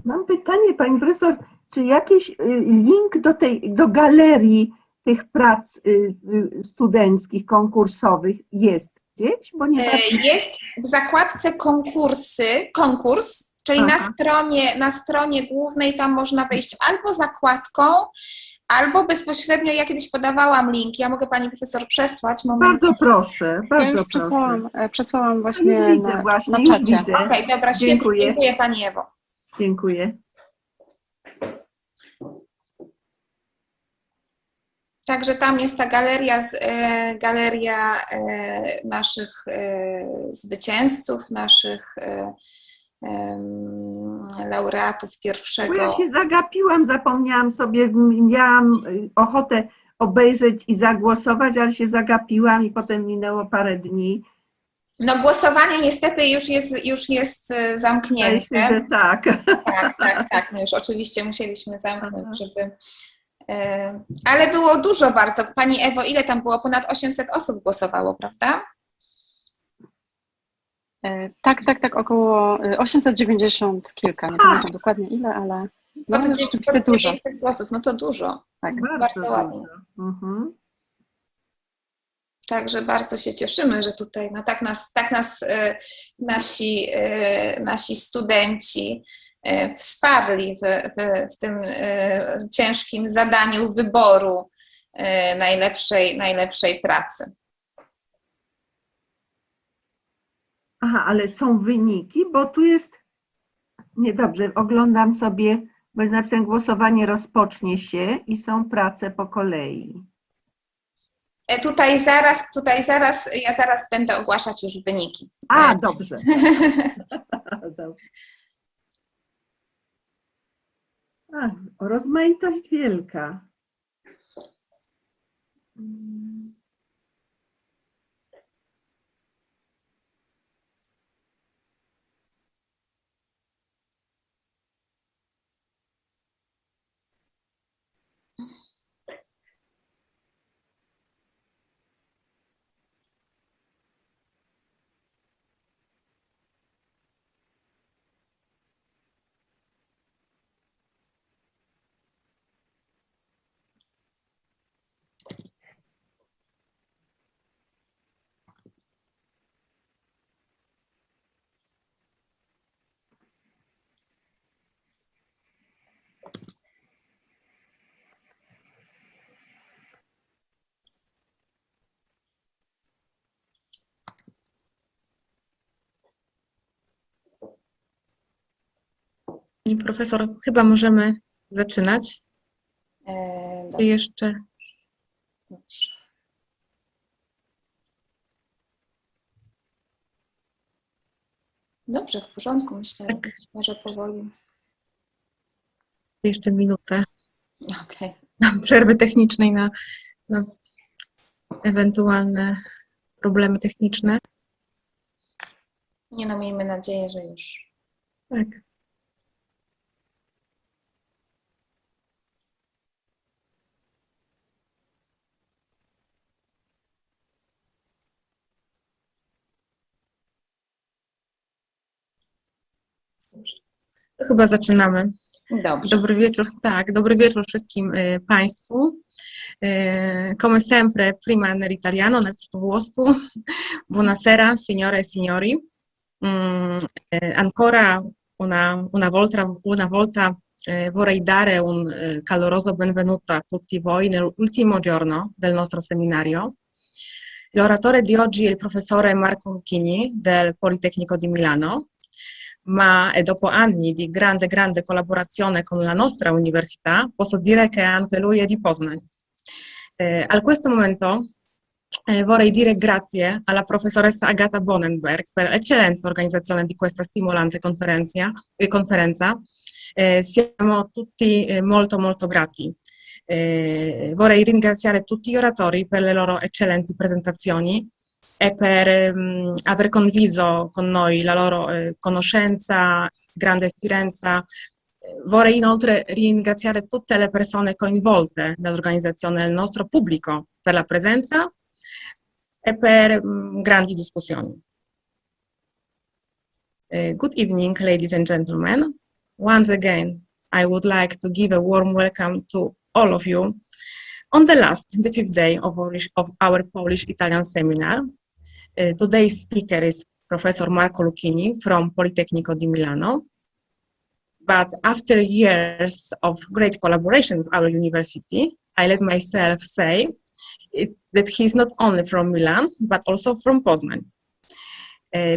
Mam pytanie, pani profesor, czy jakiś link do galerii tych prac studenckich, konkursowych jest gdzieś? Bo nie jest w zakładce konkurs, czyli na stronie głównej tam można wejść albo zakładką, albo bezpośrednio, ja kiedyś podawałam link, ja mogę pani profesor przesłać. Bardzo proszę, bardzo ja już proszę. przesłałam właśnie na już czacie. widzę. Okej, dobra, świetnie, dziękuję pani Ewo. Dziękuję. Także tam jest ta galeria naszych zwycięzców, naszych laureatów pierwszego. Bo ja się zagapiłam, zapomniałam sobie, miałam ochotę obejrzeć i zagłosować, ale się zagapiłam i potem minęło parę dni. No głosowanie niestety już jest zamknięte. Wydaje się, że tak. Tak, my już oczywiście musieliśmy zamknąć, żeby... Ale było dużo bardzo. Pani Ewo, ile tam było? Ponad 800 osób głosowało, prawda? Tak, około 890 kilka, nie pamiętam dokładnie ile, ale no, rzeczywiście dużo. Głosów, no to dużo. Tak, bardzo ładnie. Także bardzo się cieszymy, że tutaj no, tak nas nasi studenci wsparli w tym ciężkim zadaniu wyboru najlepszej pracy. Aha, ale są wyniki, bo tu jest, niedobrze, oglądam sobie, bo jest napisane głosowanie rozpocznie się i są prace po kolei. Tutaj zaraz, ja zaraz będę ogłaszać już wyniki. A, dobrze. Dobrze. Rozmaitość wielka. Pani profesor, chyba możemy zaczynać. Czy jeszcze? Dobrze, w porządku, myślę, tak. Może powoli. Jeszcze minutę. Okay. Przerwy technicznej na ewentualne problemy techniczne. Nie no, miejmy nadzieję, że już. Tak. To chyba zaczynamy. Dobrze. Dobry wieczór, dobry wieczór wszystkim Państwu. Come sempre, prima nell'italiano, najpierw po włosku. Buonasera, signore e signori. Ancora una volta vorrei dare un caloroso benvenuto a tutti voi nell'ultimo giorno del nostro seminario. L'oratore di oggi è il professore Marco Lucchini del Politecnico di Milano, ma dopo anni di grande collaborazione con la nostra università, posso dire che anche lui è di Poznan. A questo momento vorrei dire grazie alla professoressa Agata Bonenberg per l'eccellente organizzazione di questa stimolante conferenza. Siamo tutti molto grati. Vorrei ringraziare tutti gli oratori per le loro eccellenti presentazioni e per aver condiviso con noi la loro conoscenza, grande esperienza Vorrei inoltre ringraziare tutte le persone coinvolte nell'organizzazione del nostro pubblico per la presenza e per grandi discussioni. Good evening, ladies and gentlemen. Once again, I would like to give a warm welcome to all of you on the fifth day of our Polish-Italian seminar. Today's speaker is Professor Marco Lucchini from Politecnico di Milano. But after years of great collaboration with our university, I let myself say that he's not only from Milan, but also from Poznan.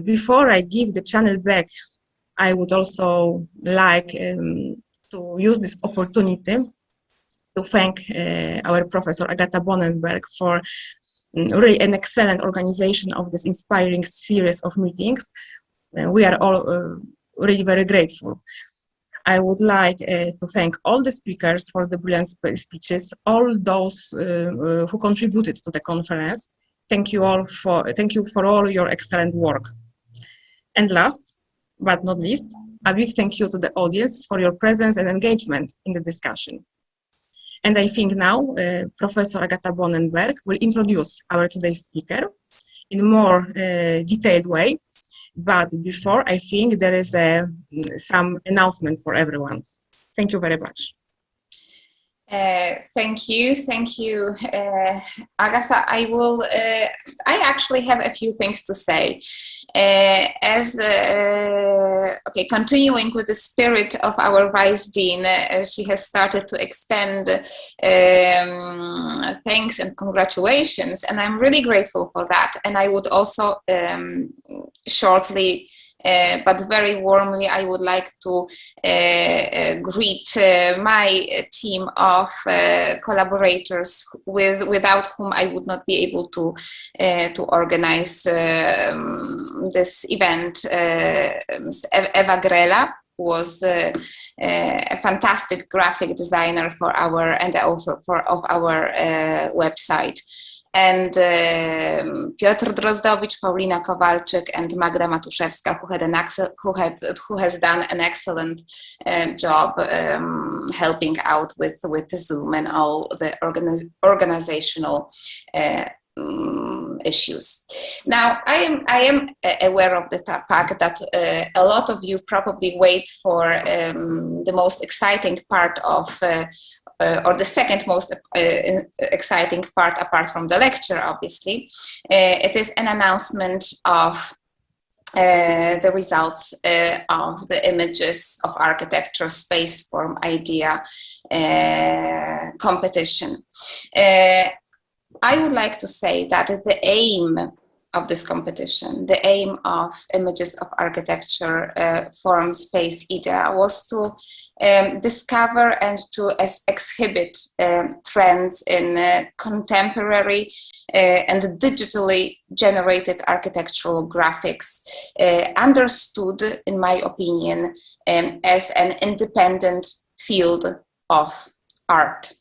Before I give the channel back, I would also like to use this opportunity to thank our professor Agata Bonenberg for really an excellent organization of this inspiring series of meetings. We are all really very grateful. I would like to thank all the speakers for the brilliant speeches, all those who contributed to the conference. Thank you for all your excellent work. And last but not least, a big thank you to the audience for your presence and engagement in the discussion. And I think now Professor Agata Bonenberg will introduce our today's speaker in a more detailed way. But before, I think there is some announcement for everyone. Thank you very much. Thank you, Agatha. I actually have a few things to say. Continuing with the spirit of our Vice Dean, she has started to extend thanks and congratulations, and I'm really grateful for that. And I would also shortly but very warmly, I would like to greet my team of collaborators without whom I would not be able to organize this event. Eva Grela was a fantastic graphic designer for and the author of our website. And Piotr Drozdowicz, Paulina Kowalczyk, and Magda Matuszewska, who has done an excellent job helping out with the Zoom and all the organizational issues. Now, I am aware of the fact that a lot of you probably wait for the most exciting part of or the second most exciting part apart from the lecture, obviously. It is an announcement of the results of the images of architecture space form idea competition. I would like to say that the aim of this competition, the aim of images of architecture form space idea was to discover and to exhibit trends in contemporary and digitally generated architectural graphics, understood, in my opinion, as an independent field of art.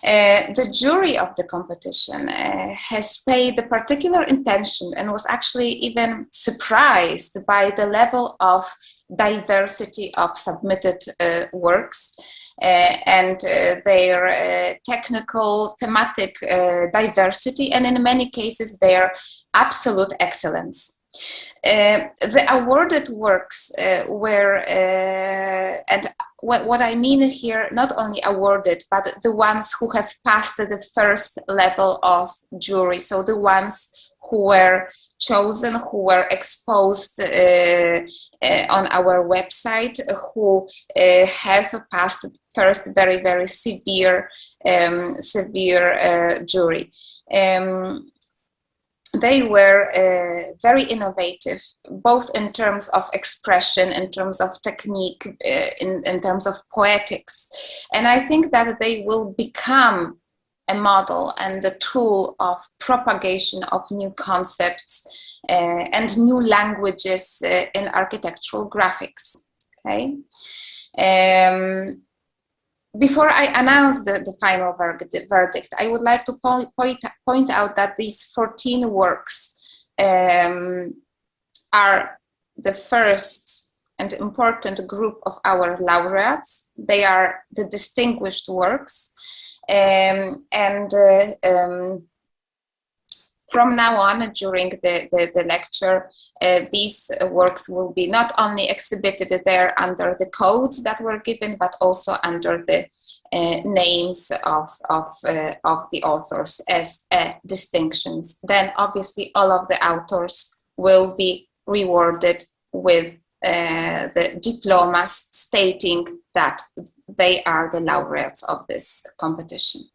The jury of the competition has paid a particular attention and was actually even surprised by the level of diversity of submitted works and their technical, thematic diversity, and in many cases their absolute excellence. The awarded works were, and what I mean here, not only awarded, but the ones who have passed the first level of jury, so the ones who were chosen, who were exposed on our website, who have passed first very, very severe jury. They were very innovative, both in terms of expression, in terms of technique, in terms of poetics. And I think that they will become a model and a tool of propagation of new concepts and new languages in architectural graphics. Okay. Before I announce the final verdict, I would like to point out that these 14 works are the first and important group of our laureates. They are the distinguished works. From now on, during the lecture, these works will be not only exhibited there under the codes that were given, but also under the names of the authors as distinctions. Then obviously all of the authors will be rewarded with the diplomas stating that they are the laureates of this competition.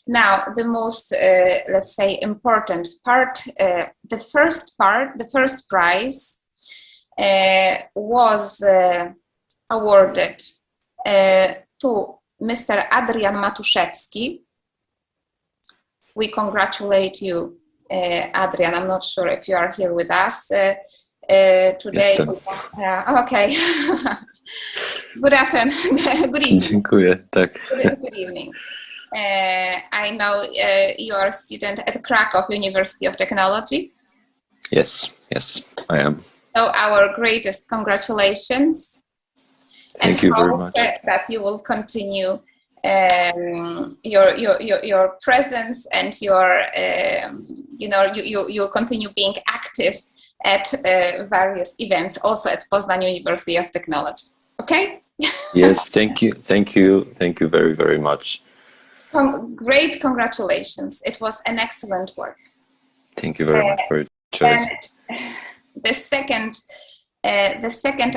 Now, the most, let's say, important part, the first prize was awarded to Mr. Adrian Matuszewski. We congratulate you, Adrian. I'm not sure if you are here with us today. Okay. Good afternoon. Good evening. Dziękuję, tak. Good evening. I know you are a student at Krakow University of Technology. Yes, I am. So our greatest congratulations. Thank you very much. That you will continue your presence and your you'll continue being active at various events, also at Poznan University of Technology. Okay? Yes, thank you very, very much. Great congratulations. It was an excellent work. Thank you very much for your choice. The second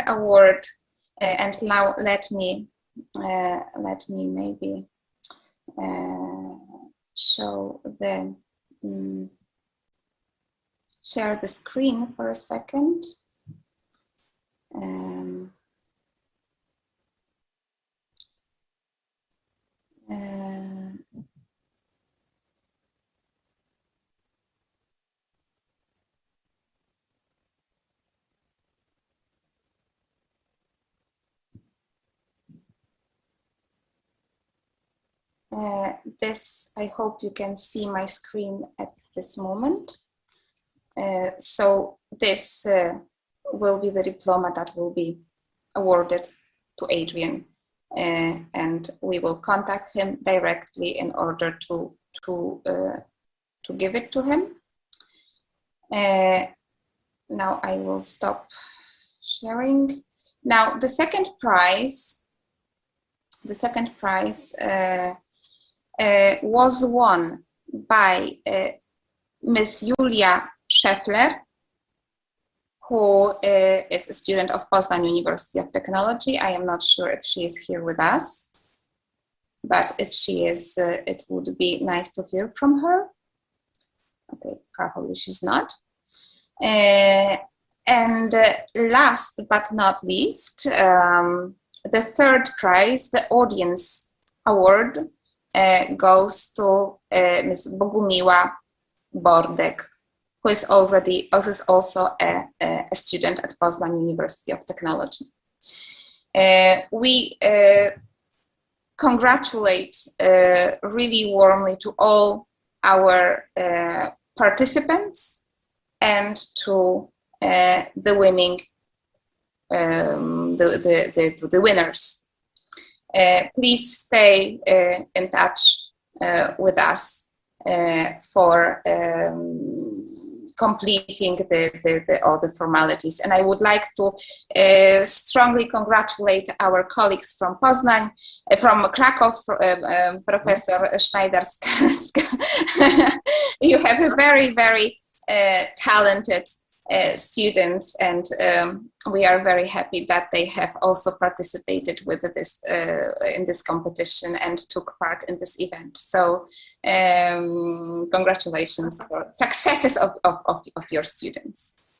award, and now let me maybe show the share the screen for a second. This, I hope you can see my screen at this moment. So this will be the diploma that will be awarded to Adrian, and we will contact him directly in order to give it to him. Now I will stop sharing. Now the second prize was won by Miss Julia Scheffler, who is a student of Poznan University of Technology. I am not sure if she is here with us, but if she is, it would be nice to hear from her. Okay, probably she's not. And last but not least, the third prize, the audience award, goes to Ms. Bogumiła Bordek, who is also a student at Poznan University of Technology. We congratulate really warmly to all our participants and to the winning the winners. Please stay in touch with us for completing all the formalities. And I would like to strongly congratulate our colleagues from Poznan, from Krakow, Professor Schneider-Skalska. You have a very, very talented students, and we are very happy that they have also participated with this in this competition and took part in this event. So congratulations for successes of your students.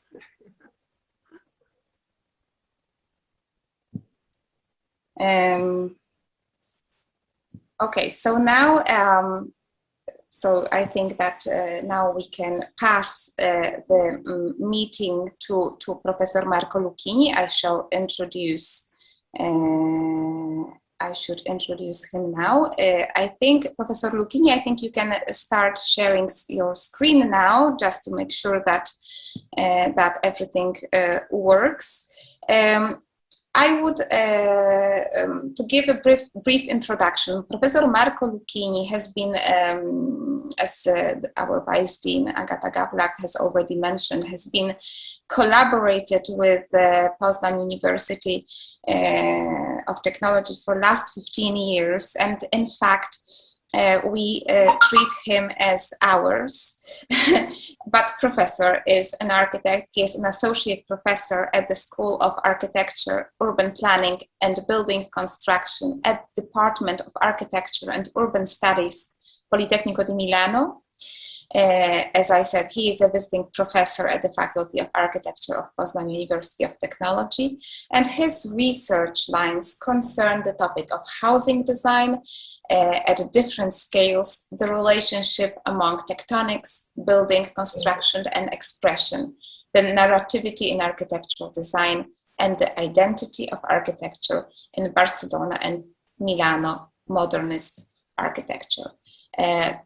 Okay, so now so I think that now we can pass the meeting to Professor Marco Lucchini. I should introduce him now. I think, Professor Lucchini, I think you can start sharing your screen now, just to make sure that that everything works. I would, to give a brief introduction, Professor Marco Lucchini has been, as our Vice Dean Agata Gablak has already mentioned, has been collaborated with Poznan University of Technology for the last 15 years. And in fact, we treat him as ours, but professor is an architect. He is an associate professor at the School of Architecture, Urban Planning and Building Construction at Department of Architecture and Urban Studies, Politecnico di Milano. As I said, he is a visiting professor at the Faculty of Architecture of Poznan University of Technology, and his research lines concern the topic of housing design at different scales, the relationship among tectonics, building construction and expression, the narrativity in architectural design, and the identity of architecture in Barcelona and Milano modernist architecture.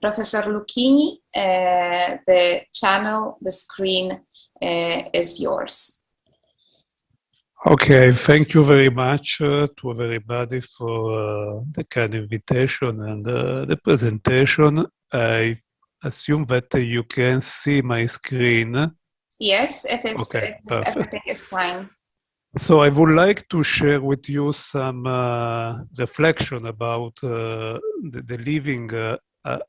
Professor Lucchini, the channel, the screen is yours. Okay, thank you very much to everybody for the kind invitation and the presentation. I assume that you can see my screen. Yes, it is. Okay, Everything is fine. So I would like to share with you some reflection about the living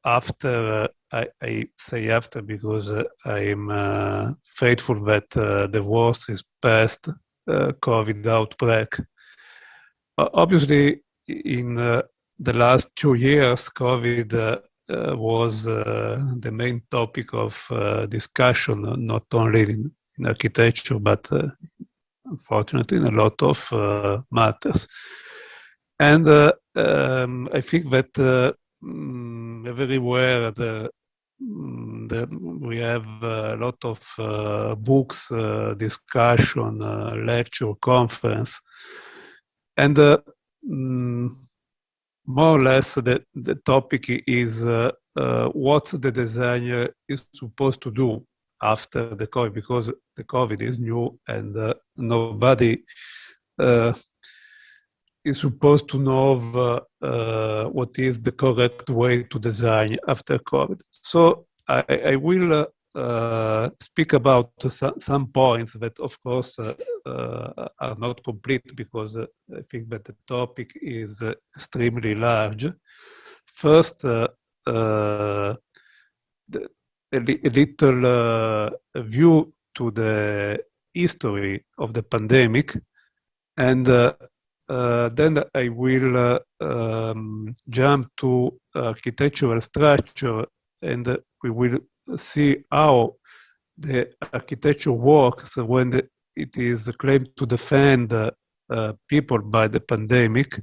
after, I say after because I'm faithful that the worst is past COVID outbreak. Obviously, in the last 2 years, COVID was the main topic of discussion, not only in architecture, but unfortunately in a lot of matters. And I think that everywhere we have a lot of books, discussion, lecture, conference, and more or less the topic is what the designer is supposed to do after the COVID, because the COVID is new and nobody is supposed to know what is the correct way to design after COVID. So I will speak about some points that, of course, are not complete because I think that the topic is extremely large. First, a little view to the history of the pandemic, and then I will jump to architectural structure, and we will see how the architecture works when it is claimed to defend people by the pandemic.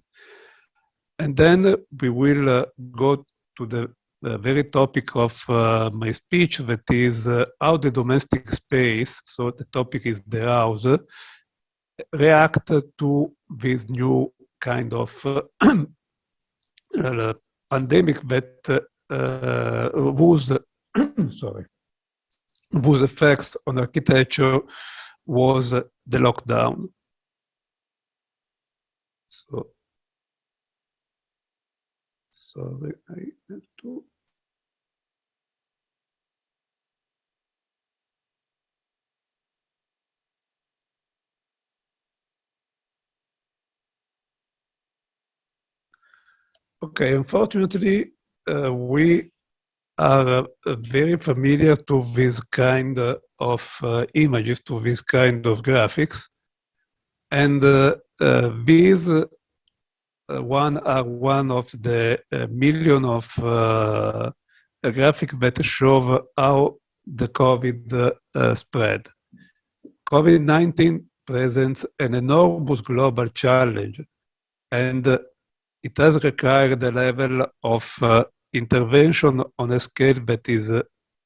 And then we will go to the very topic of my speech, that is how the domestic space, so the topic is the house, react to this new kind of pandemic that whose effects on architecture was the lockdown. So, sorry, I have to. Okay, unfortunately, we are very familiar to this kind of images, to this kind of graphics. And these one of the million of graphics that show how the COVID spread. COVID-19 presents an enormous global challenge, and it has required a level of intervention on a scale that is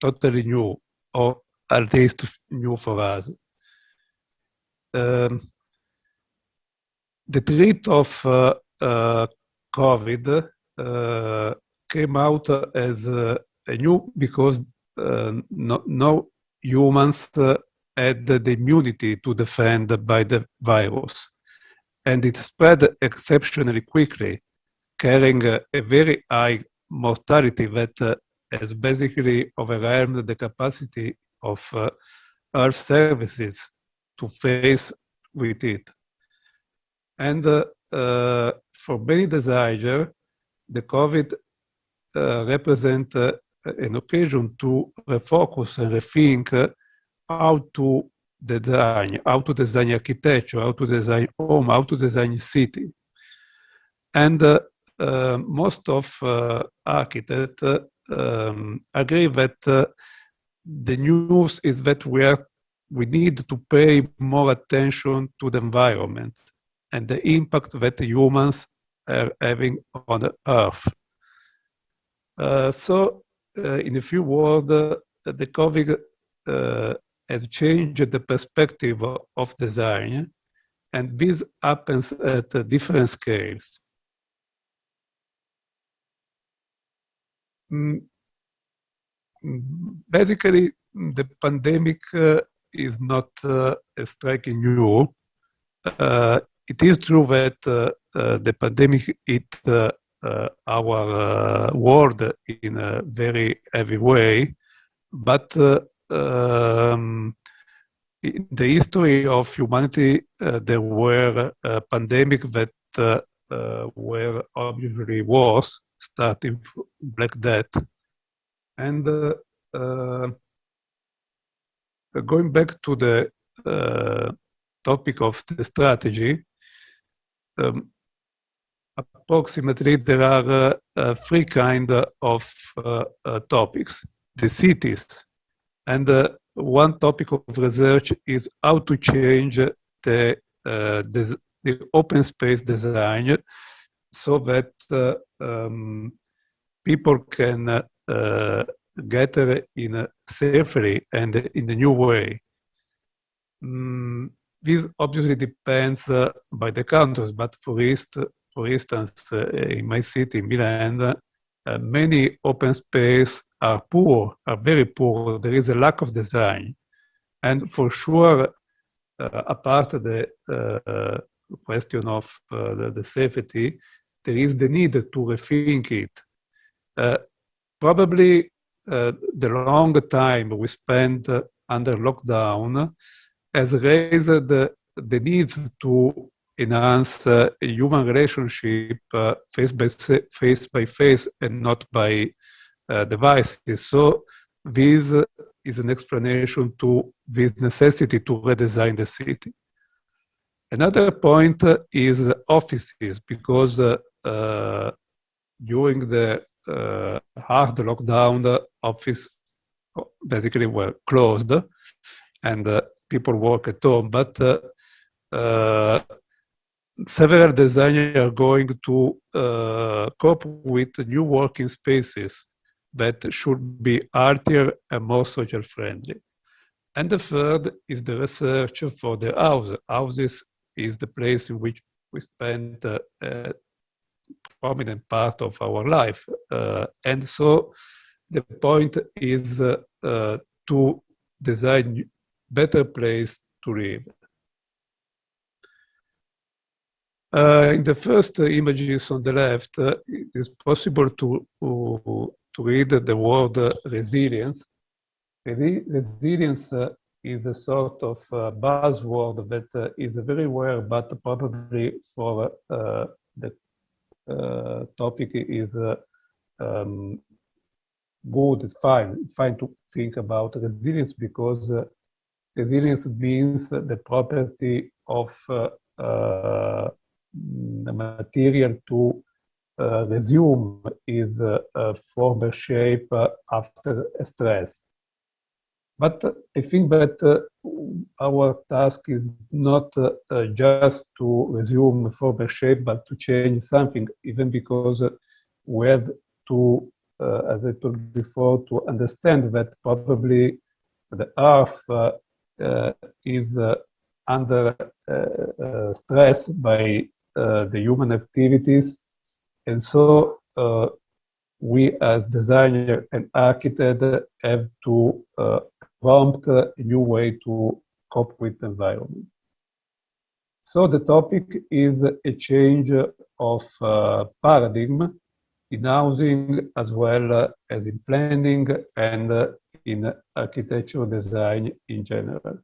totally new, or at least new for us. The threat of COVID came out as a new because no humans had the immunity to defend by the virus. And it spread exceptionally quickly, carrying a very high mortality that has basically overwhelmed the capacity of health services to face with it. And for many designers, the COVID represents an occasion to refocus and rethink how to design architecture, how to design home, how to design city. And most of architects agree that the news is that we need to pay more attention to the environment and the impact that humans are having on the Earth. So, in a few words, the COVID has changed the perspective of design, and this happens at different scales. Basically, the pandemic is not a striking new. It is true that the pandemic hit our world in a very heavy way, but in the history of humanity, there were pandemics that were obviously worse, starting from Black Death. And going back to the topic of the strategy, approximately there are three kinds of topics. The cities. And one topic of research is how to change the open space design so that people can gather safely and in a new way. This obviously depends by the countries, but for instance, in my city, Milan, many open space are poor, are very poor. There is a lack of design. And for sure, apart the question of the safety, there is the need to rethink it. Probably the long time we spent under lockdown has raised the needs to enhance human relationship face by face and not by devices. So this is an explanation to this necessity to redesign the city. Another point is offices, because during the hard lockdown, the office basically were closed and people work at home, but several designers are going to cope with new working spaces that should be healthier and more social friendly. And the third is the research for the house. Houses is the place in which we spend a prominent part of our life. And so the point is to design better place to live. In the first images on the left, it is possible to read the word resilience. Resilience is a sort of buzzword that is very rare, but probably for the topic is good, it's fine to think about resilience, because resilience means the property of the material to resume its former shape after a stress. But I think that our task is not just to resume former shape, but to change something, even because we have to, as I told before, to understand that probably the Earth is under stress by the human activities. And so we as designer and architect have to prompt a new way to cope with the environment. So the topic is a change of paradigm in housing as well as in planning and in architectural design in general.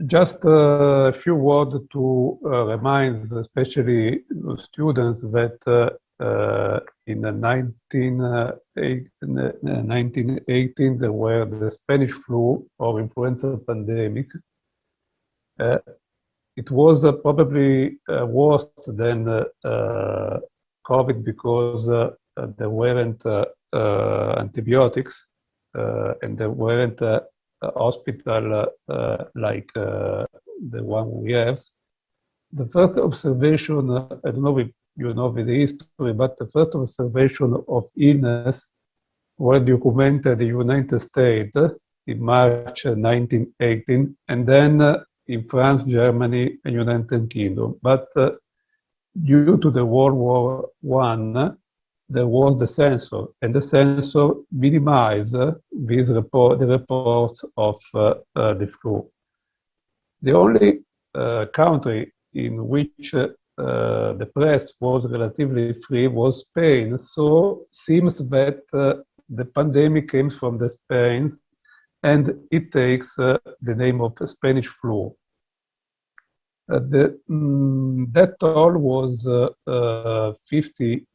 Just a few words to remind, especially students, that in 1918 there were the Spanish flu or influenza pandemic. It was probably worse than COVID because there weren't antibiotics and there weren't hospital like the one we have. The first observation, I don't know if you know the history, but the first observation of illness were documented in the United States in March 1918, and then in France, Germany, and United Kingdom. But due to the World War I, there was the censor, and the censor minimized the reports of the flu. The only country in which the press was relatively free was Spain. So seems that the pandemic came from the Spain, and it takes the name of Spanish flu. That toll was 50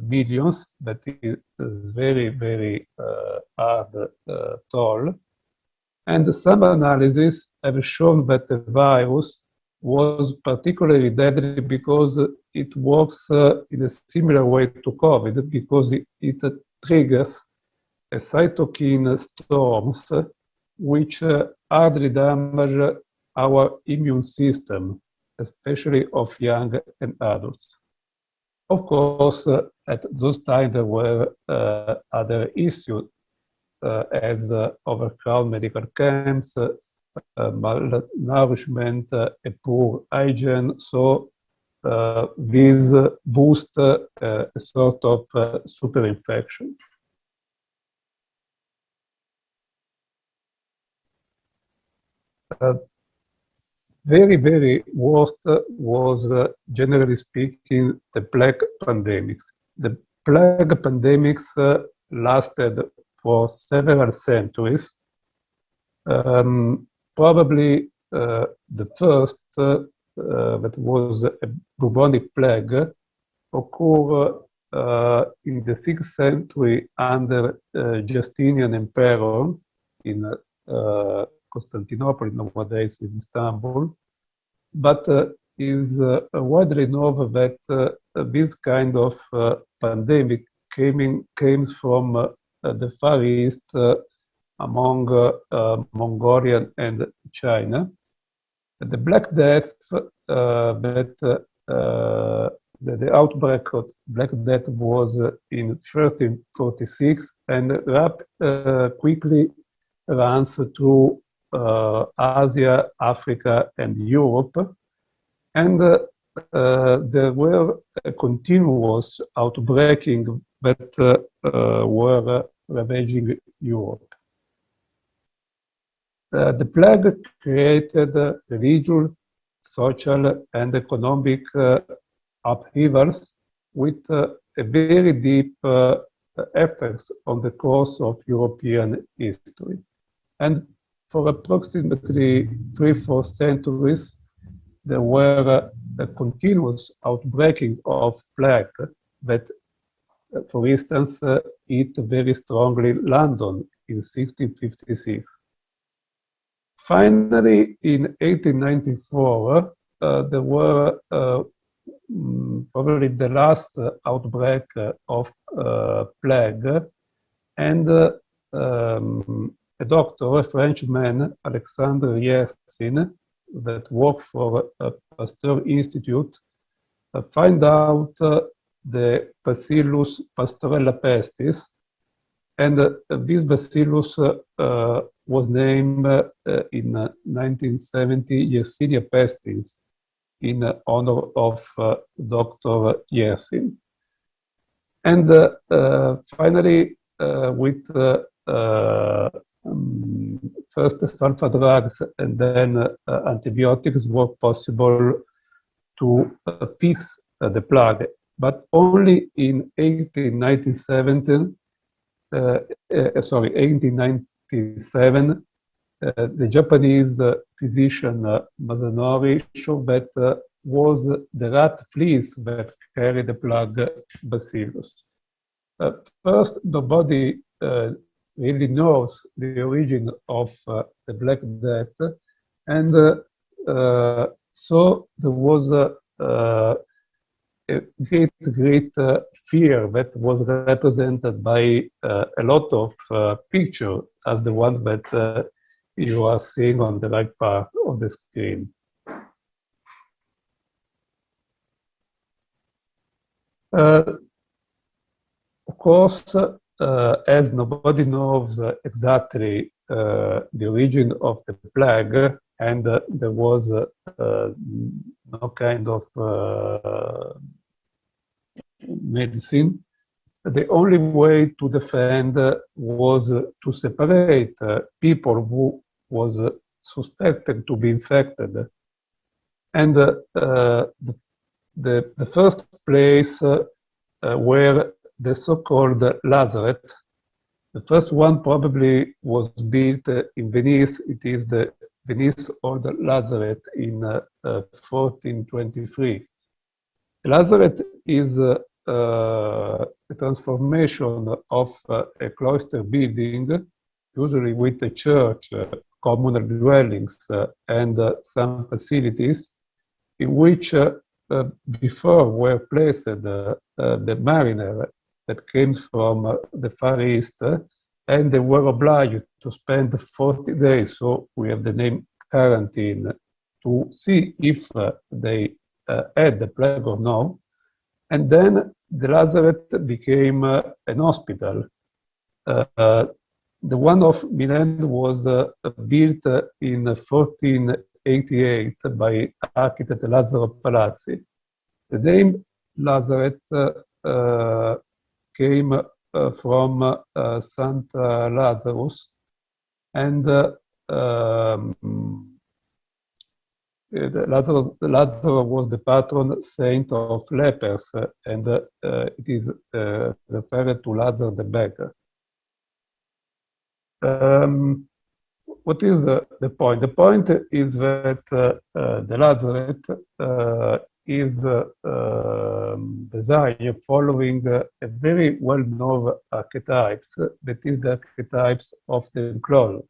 millions. That is very, very hard toll. And some analyses have shown that the virus was particularly deadly because it works in a similar way to COVID, because it triggers a cytokine storms which hardly damage our immune system, especially of young and adults. Of course, at those times there were other issues as overcrowded medical camps, malnourishment, a poor hygiene. So these boost a sort of superinfection. Very, very worst was, generally speaking, the plague pandemics. The plague pandemics lasted for several centuries. Probably the first, that was a bubonic plague, occurred in the 6th century under Justinian Emperor in Constantinople, nowadays in Istanbul, but is widely known that this kind of pandemic came from the Far East among Mongolia and China. The Black Death, the outbreak of Black Death was in 1346 and quickly runs through Asia, Africa, and Europe, and there were a continuous outbreaking that were ravaging Europe. The plague created religious, social, and economic upheavals with a very deep effects on the course of European history. And for approximately 3-4 centuries, there were a continuous outbreaking of plague that, for instance, hit very strongly London in 1656. Finally, in 1894, there were probably the last outbreak of plague, and a doctor, a Frenchman, Alexandre Yersin, that worked for Pasteur Institute, find out the Bacillus pastorella pestis, and this bacillus was named in 1970 Yersinia pestis. in honor of Dr. Yersin. And finally, with first sulfa drugs and then antibiotics were possible to fix the plague, but only in 1897, the Japanese physician Masanori showed that was the rat fleas that carry the plague bacillus. First, nobody really knows the origin of the Black Death, and so there was a great fear that was represented by a lot of pictures, as the one that you are seeing on the right part of the screen. Of course, as nobody knows exactly the origin of the plague, and there was no kind of medicine, the only way to defend was to separate people who was suspected to be infected. And the first place where the so-called lazaret, the first one probably was built in Venice. It is the Venice Order Lazaret in 1423. The lazaret is a transformation of a cloister building, usually with a church, communal dwellings, and some facilities, in which before were placed the mariner that came from the Far East, and they were obliged to spend 40 days, so we have the name quarantine, to see if they had the plague or no. And then the lazaret became an hospital. The one of Milan was built in 1488 by architect Lazzaro Palazzi. The name lazaret came from Saint Lazarus, and Lazarus was the patron saint of lepers, and it is referred to Lazarus the beggar. What is the point? The point is that the lazaret is designed following a very well-known archetypes, that is the archetypes of the enclosure.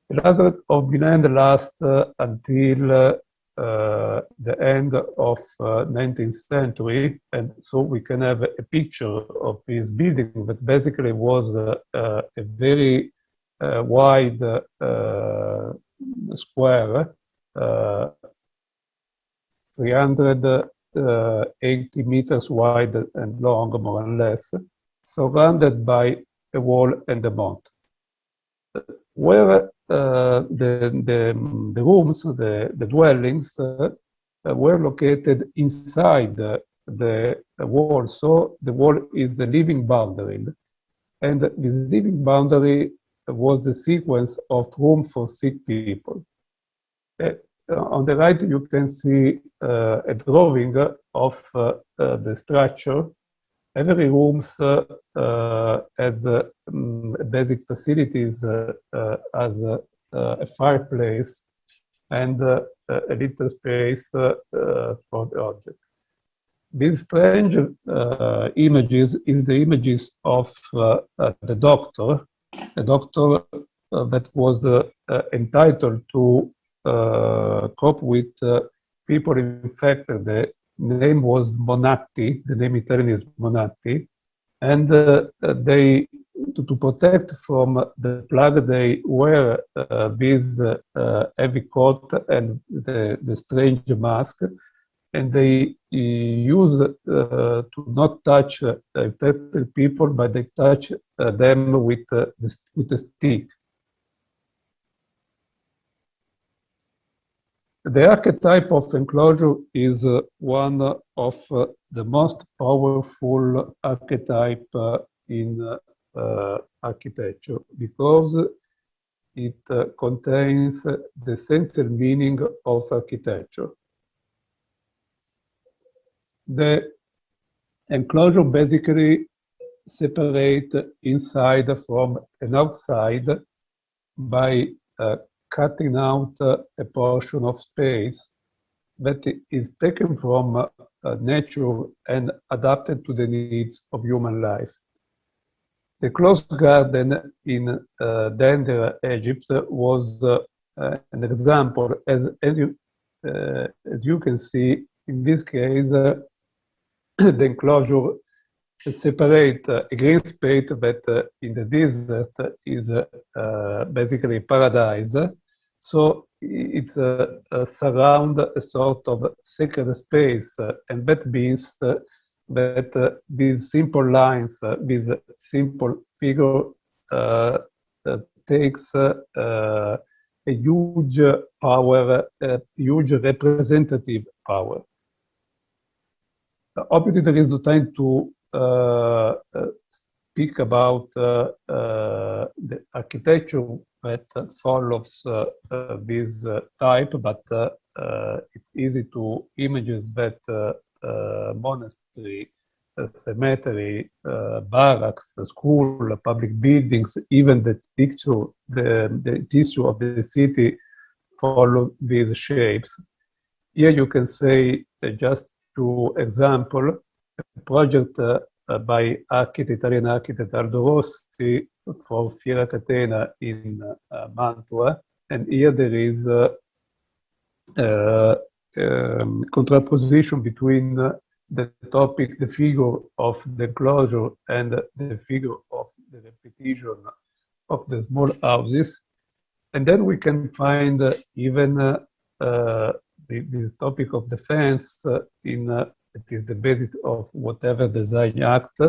The lazaret of Milan lasts until the end of 19th century, and so we can have a picture of this building that basically was a very wide square, 380 meters wide and long, more or less, surrounded by a wall and a moat. Where the rooms, the dwellings, were located inside the wall. So the wall is the living boundary. And this living boundary was a sequence of room for sick people. On the right, you can see a drawing of the structure. Every room has basic facilities as a fireplace and a little space for the object. These strange images is the images of the doctor that was entitled to cope with people infected. The name was Monatti, the name Italian is Monatti, and they, to protect from the plague, they wear this heavy coat and the strange mask, and they use to not touch infected people, but they touch them with a stick. The archetype of enclosure is one of the most powerful archetype in architecture because it contains the essential meaning of architecture. The enclosure basically separates inside from an outside by cutting out a portion of space that is taken from nature and adapted to the needs of human life. The closed garden in Dendera, Egypt, was an example. As you can see, in this case, the enclosure separate a green space that in the desert is basically paradise. So it surrounds a sort of sacred space, and that means that these simple lines, this simple figure takes a huge power, a huge representative power. Obviously, there is no time to speak about the architecture that follows this type, but it's easy to imagine that monastery, cemetery, barracks, school, public buildings, even the tissue of the city follow these shapes. Here you can say, just to example, a project by Italian architect Aldo Rossi for Fiera Catena in Mantua, and here there is contraposition between the topic, the figure of the enclosure, and the figure of the repetition of the small houses. And then we can find even this topic of defense in it is the basis of whatever design act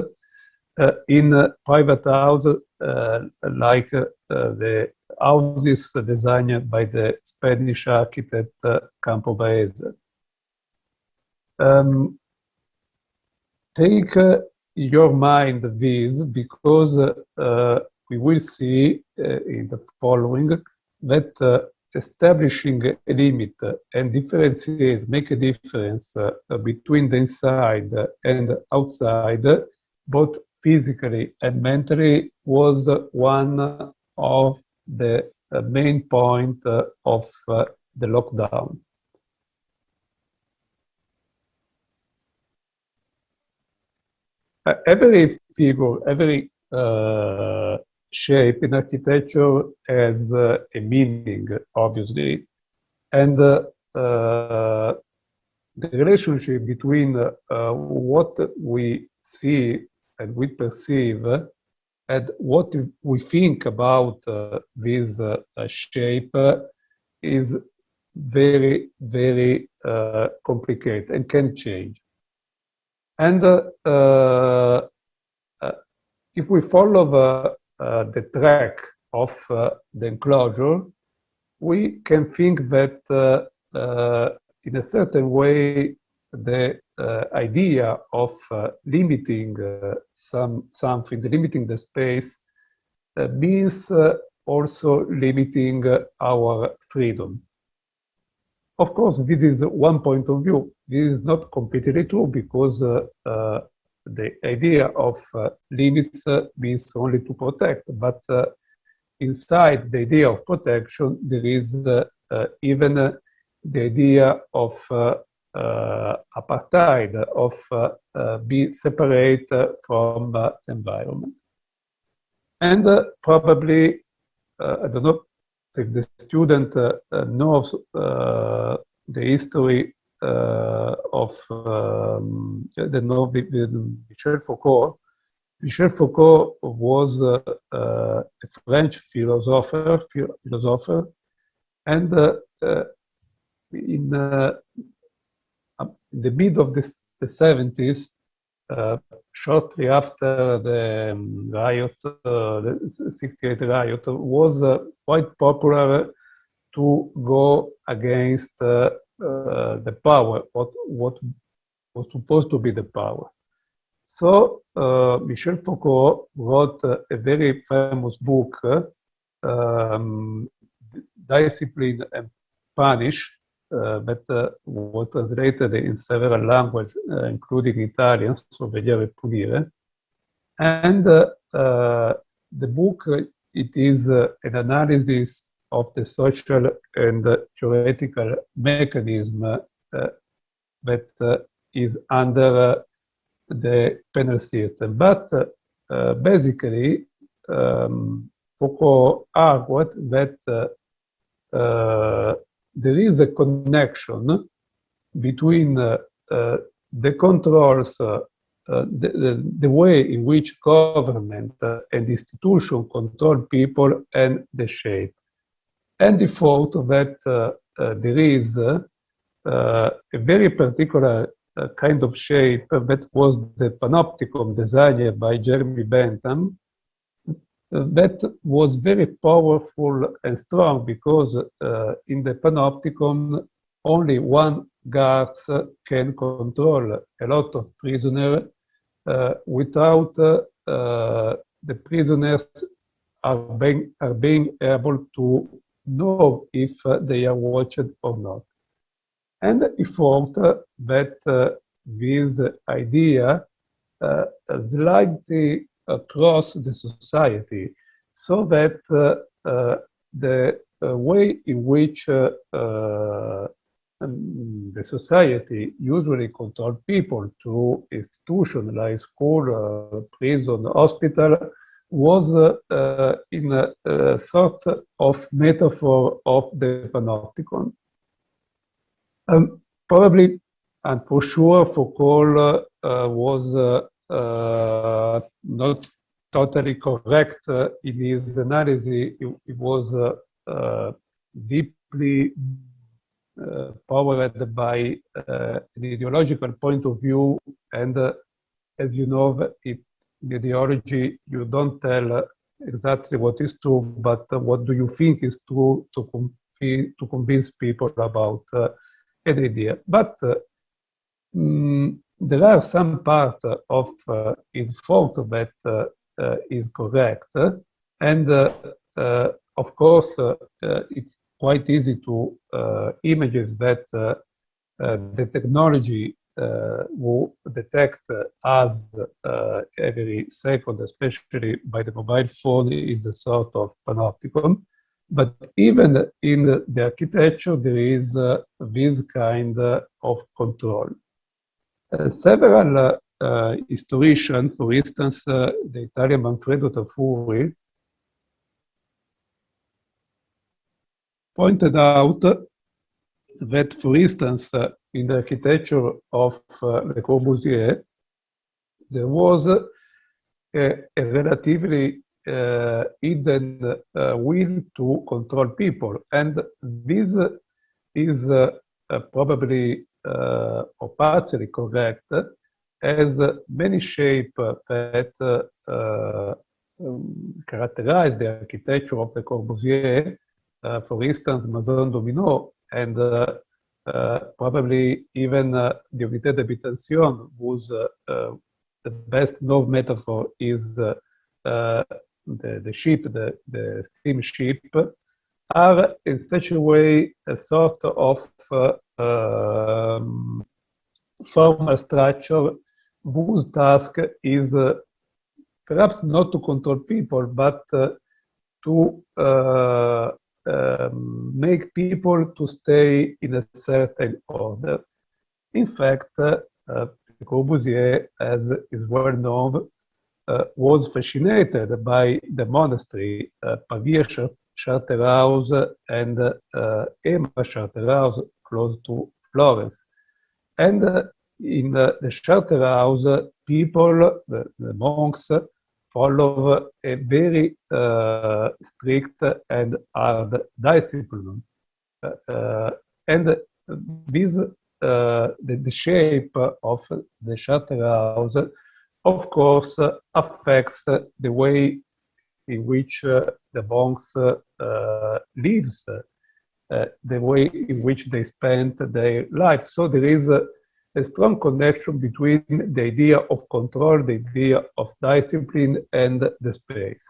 in private houses like the houses designed by the Spanish architect Campo Baeza. Take your mind this, because we will see in the following that establishing a limit and differentiate, make a difference between the inside and outside, both physically and mentally, was one of the main point of the lockdown. Every figure, every shape in architecture has a meaning, obviously, and the relationship between what we see and we perceive and what we think about this shape is very, very complicated and can change. And if we follow the track of the enclosure, we can think that in a certain way the idea of limiting something, limiting the space, means also limiting our freedom. Of course, this is one point of view. This is not completely true, because the idea of limits means only to protect, but inside the idea of protection, there is even the idea of apartheid, of be separate from the environment. And probably, I don't know if the student knows the history of Michel Foucault. Michel Foucault was a French philosopher, and in the mid of the 70s, shortly after the riot, the 68 riot, was quite popular to go against the power, what was supposed to be the power. So Michel Foucault wrote a very famous book, Discipline and Punish, that was translated in several languages, including Italian, so Vedere e Punire. And the book, it is an analysis of the social and theoretical mechanism that is under the penal system. But basically, Foucault argued that there is a connection between the controls, the way in which government and institution control people and the shape. And he thought that there is a very particular kind of shape that was the panopticon designed by Jeremy Bentham, that was very powerful and strong because in the panopticon only one guard can control a lot of prisoners without the prisoners are being able to know if they are watched or not. And he thought that this idea slightly across the society, so that the way in which the society usually controls people through institutions like school, prison, hospital, was in a sort of metaphor of the panopticon. Probably, and for sure, Foucault was not totally correct in his analysis. It was deeply powered by an ideological point of view, and as you know, in ideology, you don't tell exactly what is true, but what do you think is true to convince people about an idea. But there are some parts of his thought that is correct, and of course it's quite easy to imagine that the technology will detect us every second, especially by the mobile phone, is a sort of panopticon. But even in the architecture, there is this kind of control. Several historians, for instance, the Italian Manfredo Tafuri, pointed out that, for instance, in the architecture of Le Corbusier, there was a relatively hidden will to control people. And this is probably or partially correct, as many shapes that characterize the architecture of Le Corbusier, for instance, Maison Domino, and probably even the unité d'habitation, whose the best known metaphor is the ship, the steamship, are in such a way a sort of formal structure whose task is perhaps not to control people, but to make people to stay in a certain order. In fact, Corbusier, as is well known, was fascinated by the monastery, Pavia Charterhouse and Ema Charterhouse, close to Florence. And in the Charterhouse, people, the monks, follow a very strict and hard discipline. And this, the shape of the Charterhouse, of course, affects the way in which the monks lives. the way in which they spent their life. So there is a strong connection between the idea of control, the idea of discipline, and the space.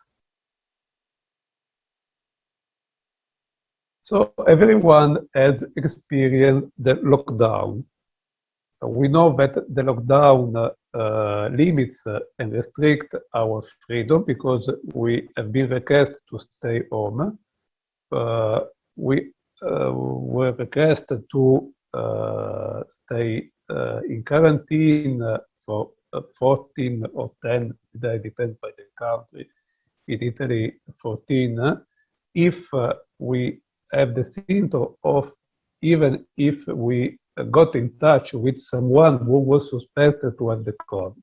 So everyone has experienced the lockdown. We know that the lockdown limits and restrict our freedom because we have been requested to stay home. We were requested to stay in quarantine for 14 or 10 days, depends by the country. In Italy, 14. If we have the symptom of, even if we got in touch with someone who was suspected to have the COVID.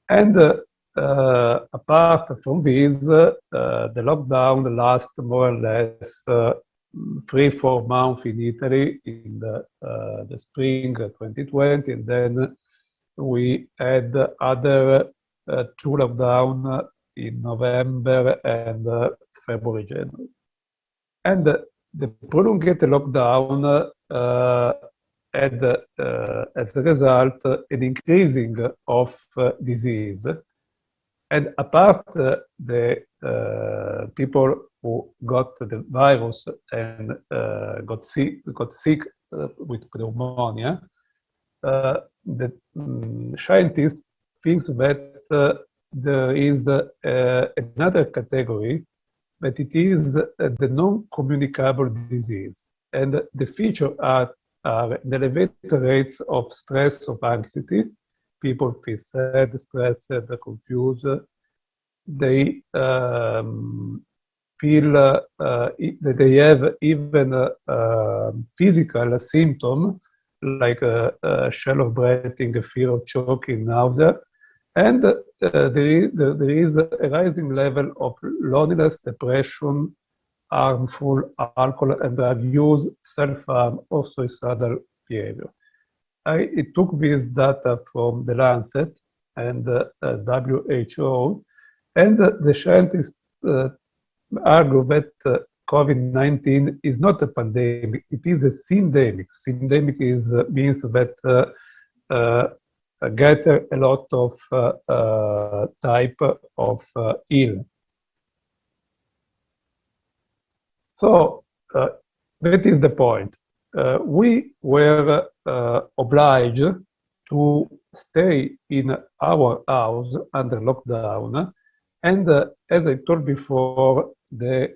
And apart from this, the lockdown lasts more or less 3-4 months in Italy in the spring 2020, and then we had other 2 lockdowns in November and February, January. And the prolonged lockdown had, as a result, an increasing of disease. And apart the people who got the virus and got sick with pneumonia, the scientists think that there is another category, but it is the non-communicable disease. And the features are the elevated rates of stress, of anxiety. People feel sad, stressed, confused. They feel that they have even physical symptoms like shallow breathing, fear of choking, nausea. And there is a rising level of loneliness, depression, harmful alcohol and drug use, self-harm, or suicidal behavior. I took this data from the Lancet and WHO, and the scientists argue that COVID-19 is not a pandemic, it is a syndemic. Syndemic means that get a lot of type of ill. So that is the point. We were obliged to stay in our house under lockdown, and as I told before, the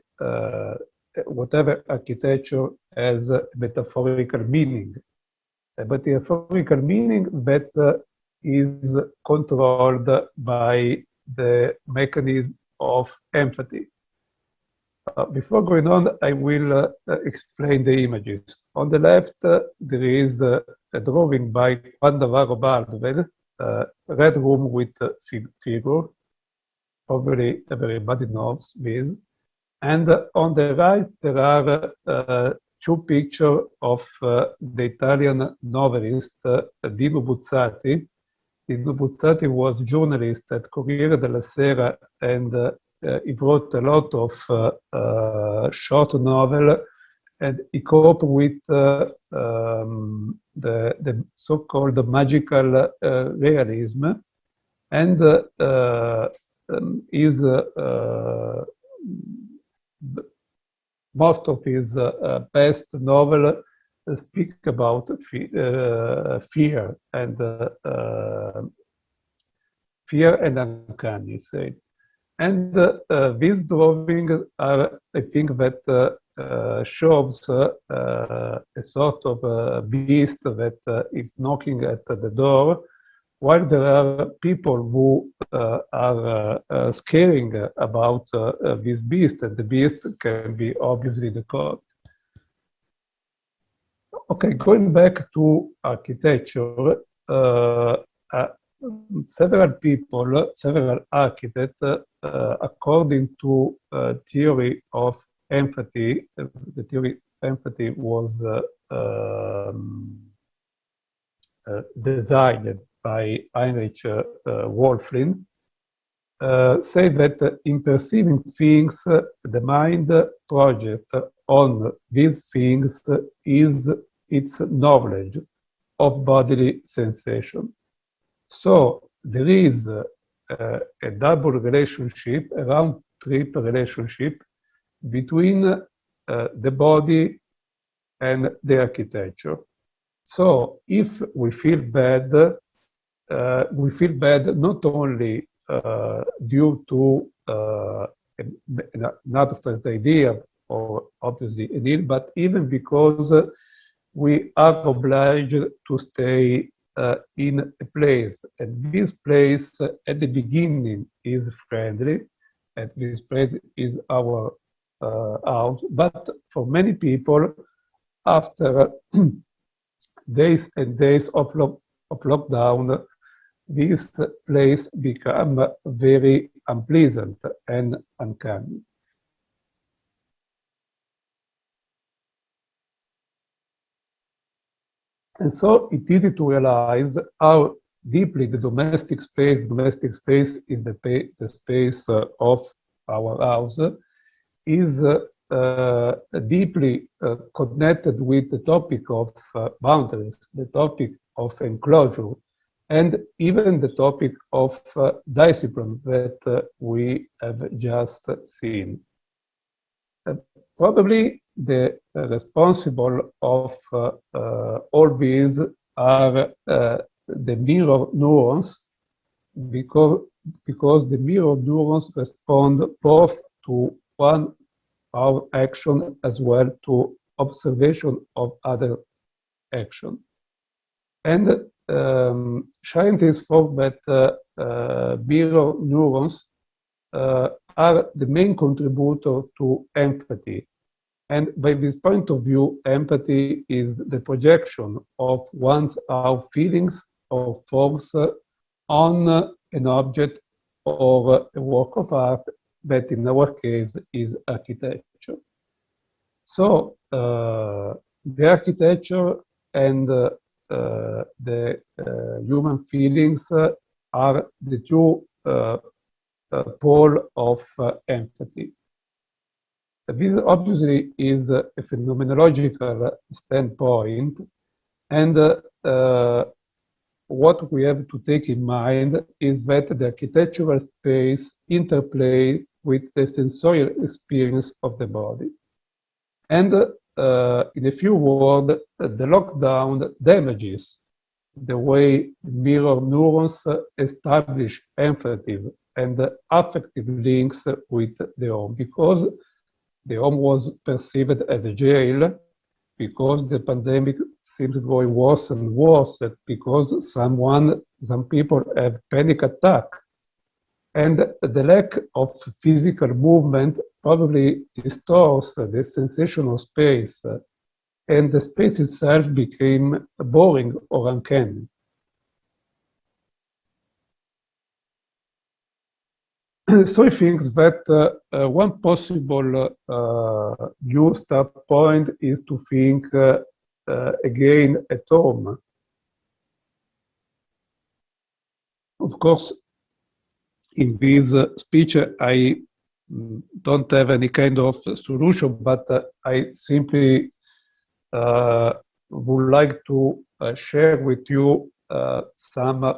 whatever architecture has a metaphorical meaning. A metaphorical meaning that is controlled by the mechanism of empathy. Before going on, I will explain the images. On the left, there is a drawing by Juan Navarro Baldwin, red room with figure. Probably everybody knows this. And on the right, there are 2 pictures of the Italian novelist Dino Buzzati. Dino Buzzati was journalist at Corriere della Sera, and he wrote a lot of short novels, and he coped with the so-called magical realism, and most of his best novels speak about fear and uncanny, say. And these drawings are, I think, that shows a sort of beast that is knocking at the door, while there are people who are scaring about this beast, and the beast can be obviously the god. Okay, going back to architecture, several people, several architects, according to theory of empathy, the theory of empathy was designed by Heinrich Wölfflin, say that in perceiving things, the mind projects on these things is its knowledge of bodily sensation. So there is a double relationship, a round-trip relationship between the body and the architecture. So if we feel bad not only due to an abstract idea or obviously an ill, but even because we are obliged to stay in a place, and this place at the beginning is friendly, and this place is our house, but for many people, after days and days of lockdown, this place become very unpleasant and uncanny. And so it's easy to realize how deeply the domestic space is the space of our house, is deeply connected with the topic of boundaries, the topic of enclosure, and even the topic of discipline that we have just seen. Probably the responsible of all these are the mirror neurons, because the mirror neurons respond both to one our action as well to observation of other action. And scientists thought that mirror neurons are the main contributor to empathy. And by this point of view, empathy is the projection of one's feelings or thoughts on an object or a work of art that in our case is architecture. So the architecture and the human feelings are the two poles of empathy. This obviously is a phenomenological standpoint, and what we have to take in mind is that the architectural space interplays with the sensorial experience of the body. And in a few words, the lockdown damages the way mirror neurons establish empathy and affective links with the home, because the home was perceived as a jail, because the pandemic seems going worse and worse, because some people have panic attack. And the lack of physical movement probably distorts the sensation of space, and the space itself became boring or uncanny. So I think that one possible new start point is to think again at home. Of course, in this speech, I don't have any kind of solution, but I simply would like to share with you some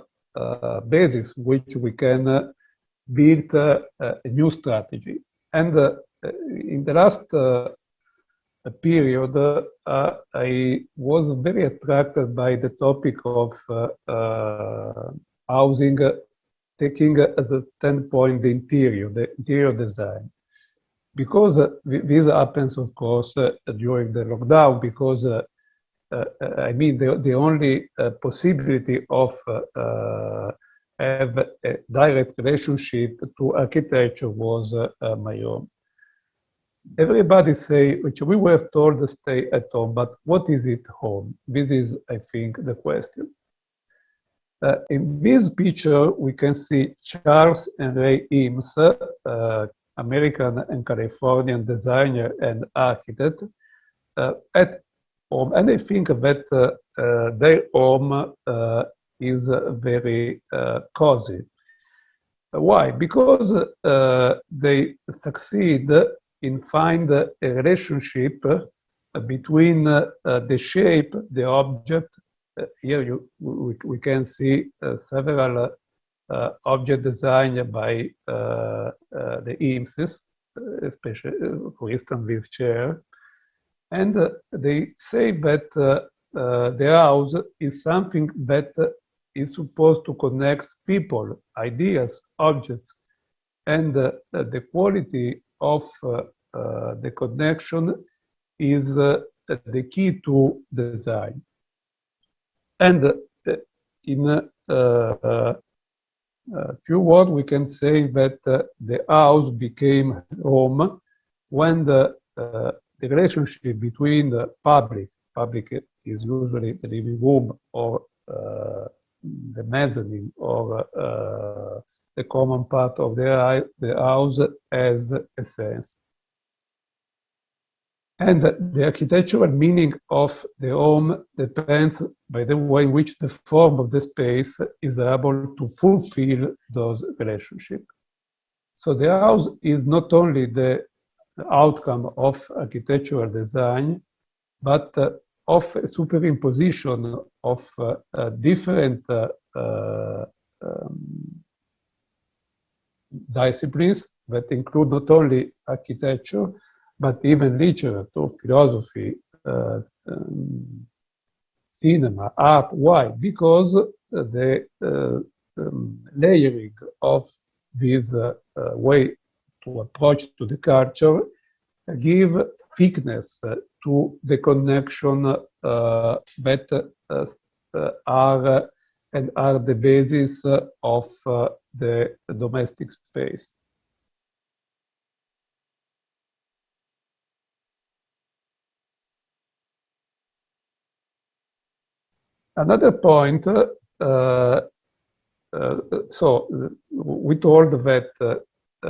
basis which we can build a new strategy. And in the last period, I was very attracted by the topic of housing, taking as a standpoint the interior design. Because this happens, of course, during the lockdown, because I mean, the only possibility of have a direct relationship to architecture was my own. Everybody say, which we were told to stay at home, but what is it home? This is, I think, the question. In this picture, we can see Charles and Ray Eames, American and Californian designer and architect, at home. And I think that their home is very cozy. Why? Because they succeed in find a relationship between the shape, the object. Here we can see several object designed by the IMSIs, especially, for instance, this chair. And they say that the house is something that is supposed to connect people, ideas, objects, and the quality of the connection is the key to design. And in few words, we can say that the house became home when the relationship between the public is usually the living room or the mezzanine or the common part of the house has a sense. And the architectural meaning of the home depends by the way in which the form of the space is able to fulfill those relationships. So the house is not only the outcome of architectural design, but of a superimposition of different disciplines that include not only architecture, but even literature, philosophy, cinema, art. Why? Because the layering of this way to approach to the culture give thickness to the connection that are the basis of the domestic space. Another point, so we told that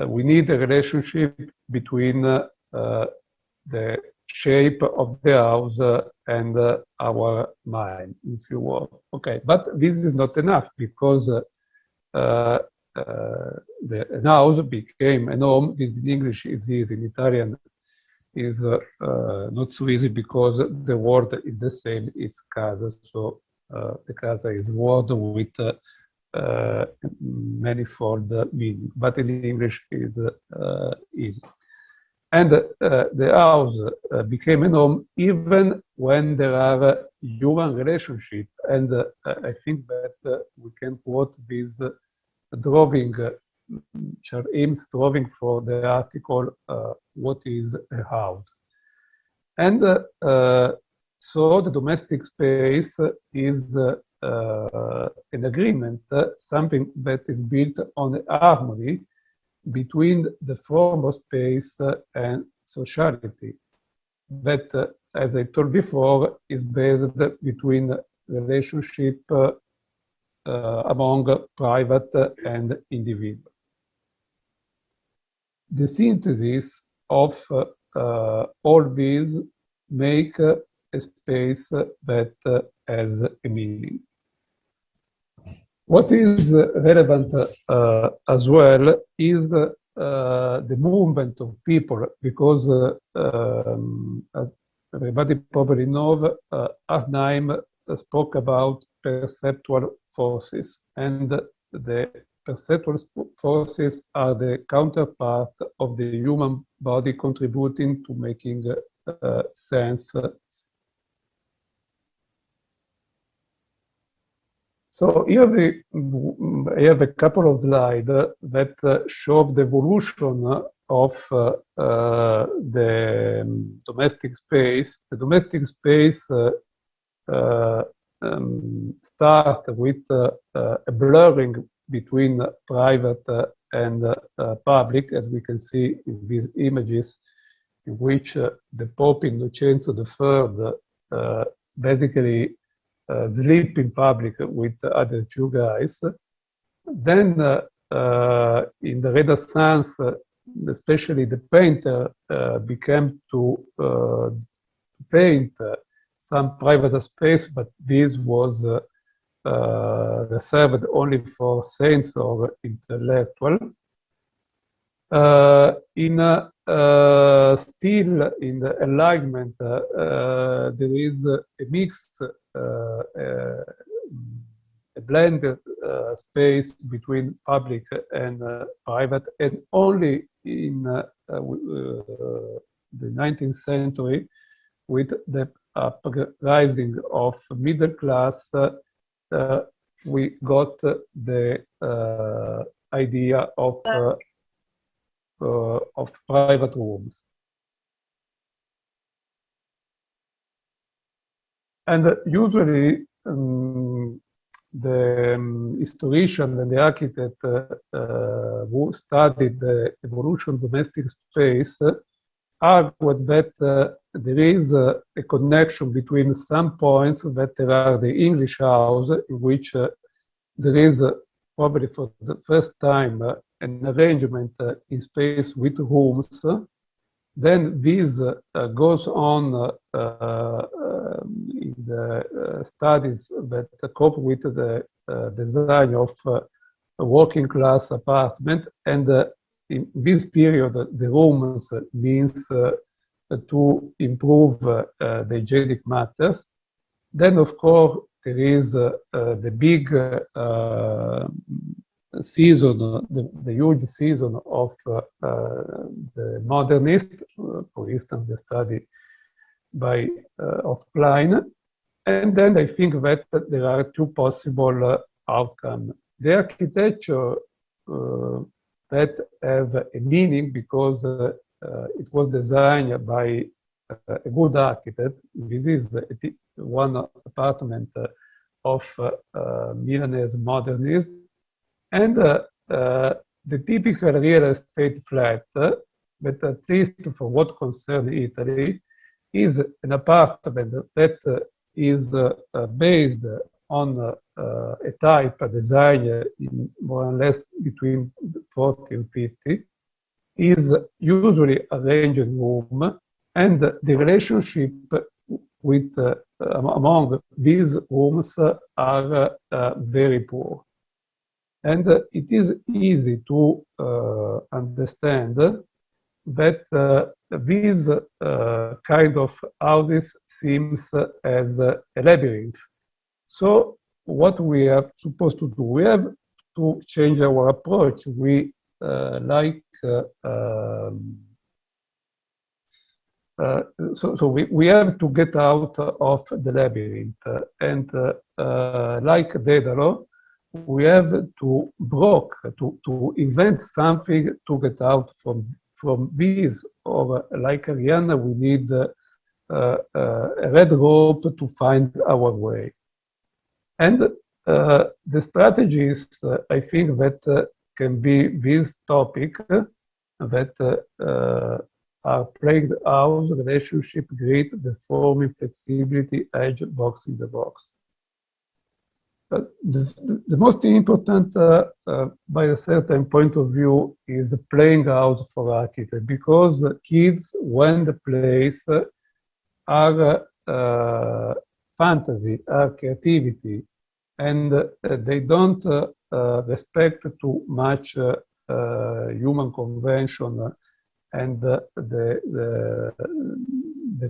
we need a relationship between the shape of the house and our mind, if you will. Okay, but this is not enough because the house became a home. This in English is easy, in Italian is not so easy because the word is the same, it's casa. So the casa is a word with manifold meaning, but in English is easy. And the house became a home even when there are human relationships. And I think that we can quote this drawing, Charles drawing for the article, What is a House? And so the domestic space is an agreement, something that is built on a harmony between the form of space and sociality that, as I told before, is based between relationship among private and individual. The synthesis of all these make a space that has a meaning. What is relevant as well is the movement of people, because as everybody probably knows, Arnheim spoke about perceptual forces, and the perceptual forces are the counterpart of the human body contributing to making sense. So here I have a couple of slides that show the evolution of the domestic space. The domestic space starts with a blurring between private and public, as we can see in these images, in which the Pope Innocenzo III basically sleep in public with other two guys. Then in the Renaissance, especially the painter began to paint some private space, but this was reserved only for saints or intellectual. Still in the alignment, there is a mix, a blended space between public and private, and only in the 19th century, with the uprising of middle class, we got the idea of private rooms. And usually the historian and the architect who studied the evolution of domestic space argued that there is a connection between some points, that there are the English house, in which there is probably for the first time an arrangement in space with rooms. Then this goes on in the studies that cope with the design of a working class apartment, and in this period the rooms means to improve the hygienic matters. Then of course there is the big season, the huge season of the modernist, for instance, the study by of Klein. And then I think that there are two possible outcomes. The architecture that have a meaning because it was designed by a good architect. This is one apartment of Milanese modernism. And the typical real estate flat, but at least for what concerns Italy, is an apartment that is based on a type of design in more or less between 40 and 50, is usually arranged in room, and the relationship with among these rooms are very poor. And it is easy to understand that these kind of houses seems as a labyrinth. So what we are supposed to do, we have to change our approach. We so we have to get out of the labyrinth, and like Daedalus, we have to to invent something to get out from this. Or like Arianna, we need a red rope to find our way. And the strategies, I think, that can be this topic, that are plagued house, relationship, grid, deforming, flexibility, edge, box in the box. The most important, by a certain point of view, is the playing house for architects, because kids, when they play, are fantasy, are creativity, and they don't respect too much human convention and the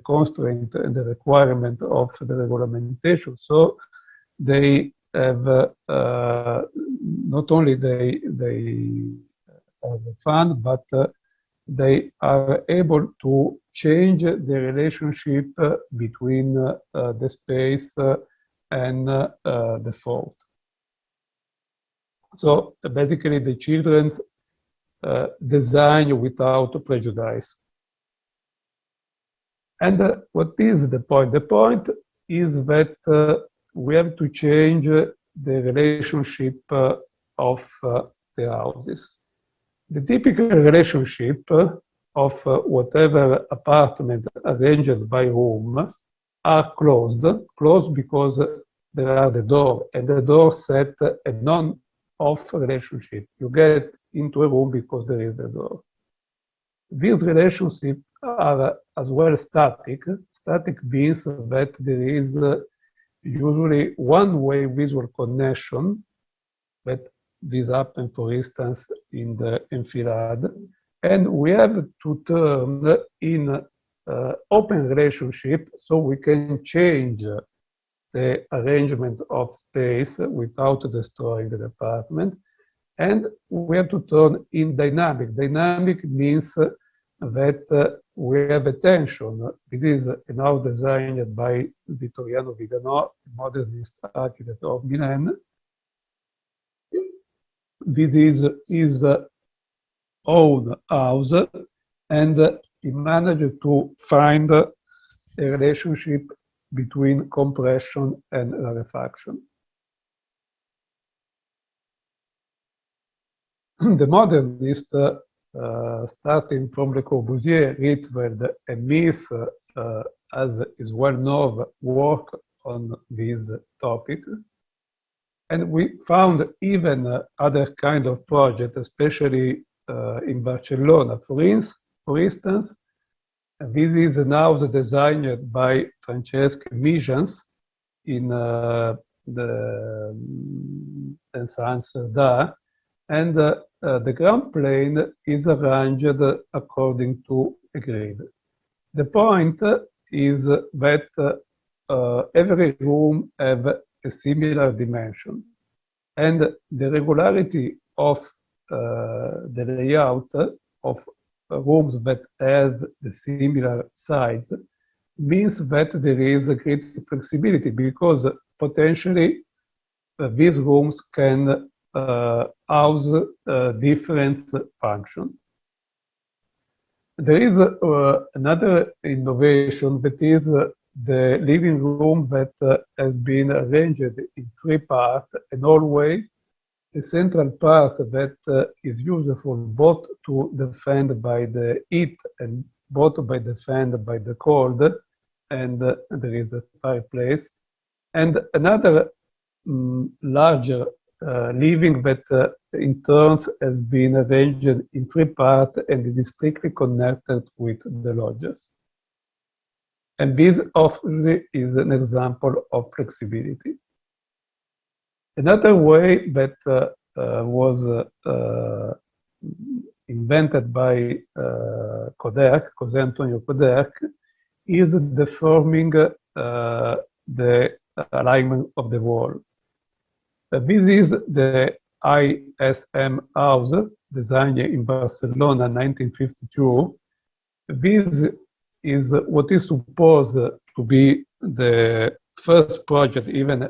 constraint and the requirement of the regulation. So they have not only they have fun, but they are able to change the relationship between the space and the thought. So basically, the children's design without prejudice. And what is the point? The point is that we have to change the relationship of the houses. The typical relationship of whatever apartment arranged by room are closed because there are the door, and the door set a non-off relationship. You get into a room because there is the door. These relationships are as well static. Static means that there is usually one-way visual connection, that this happens, for instance, in the enfilade, And we have to turn in open relationship so we can change the arrangement of space without destroying the department. And we have to turn in dynamic. Dynamic means that we have a tension. It is now designed by Vittoriano Viganò, modernist architect of Milan. This is his own house, and he managed to find a relationship between compression and rarefaction. The modernist, starting from Le Corbusier, Rietveld, and Mies, as is well known, work on this topic. And we found even other kind of projects, especially in Barcelona. For instance, this is an house designed by Francesc Mijans in the Sant Cerdà, and the ground plane is arranged according to a grid. The point is that every room have a similar dimension, and the regularity of the layout of rooms that have the similar size means that there is a great flexibility, because potentially these rooms can house different functions. There is another innovation, that is the living room that has been arranged in 3 parts, and always the central part that is useful both to defend by the heat and both by defend by the cold, and there is a fireplace, and another larger living that in turns has been arranged in 3 parts, and it is strictly connected with the lodges. And this obviously is an example of flexibility. Another way that was invented by José Antonio Coderch, is deforming the alignment of the wall. This is the ISM house, designed in Barcelona in 1952. This is what is supposed to be the first project. Even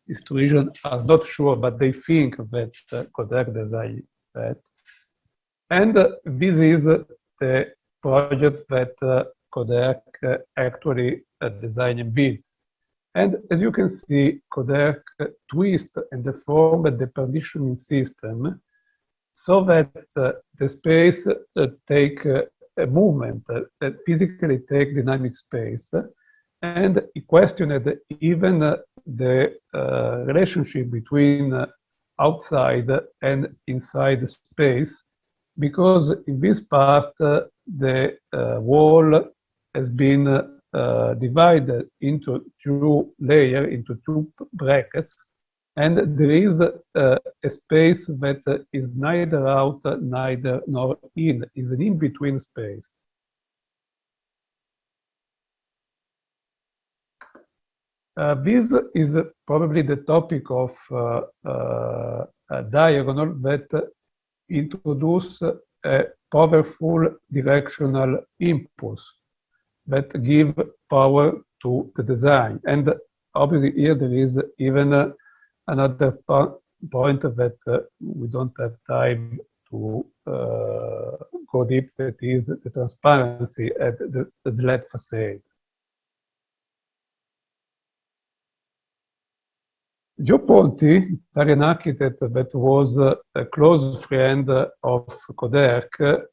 historians are not sure, but they think that Coderch designed that. And this is the project that Coderch actually designed and built. And as you can see, Coderch twist and deform the partitioning system so that the space take a movement, physically take dynamic space. And he questioned even the relationship between outside and inside the space, because in this part, the wall has been divided into 2 layers, into 2 brackets, and there is a space that is neither out, neither nor in, is an in-between space. This is probably the topic of a diagonal that introduces a powerful directional impulse that give power to the design. And obviously here there is even another point that we don't have time to go deep, that is the transparency at the SLED facade. Gio Ponti, Italian architect that was a close friend of Coderch,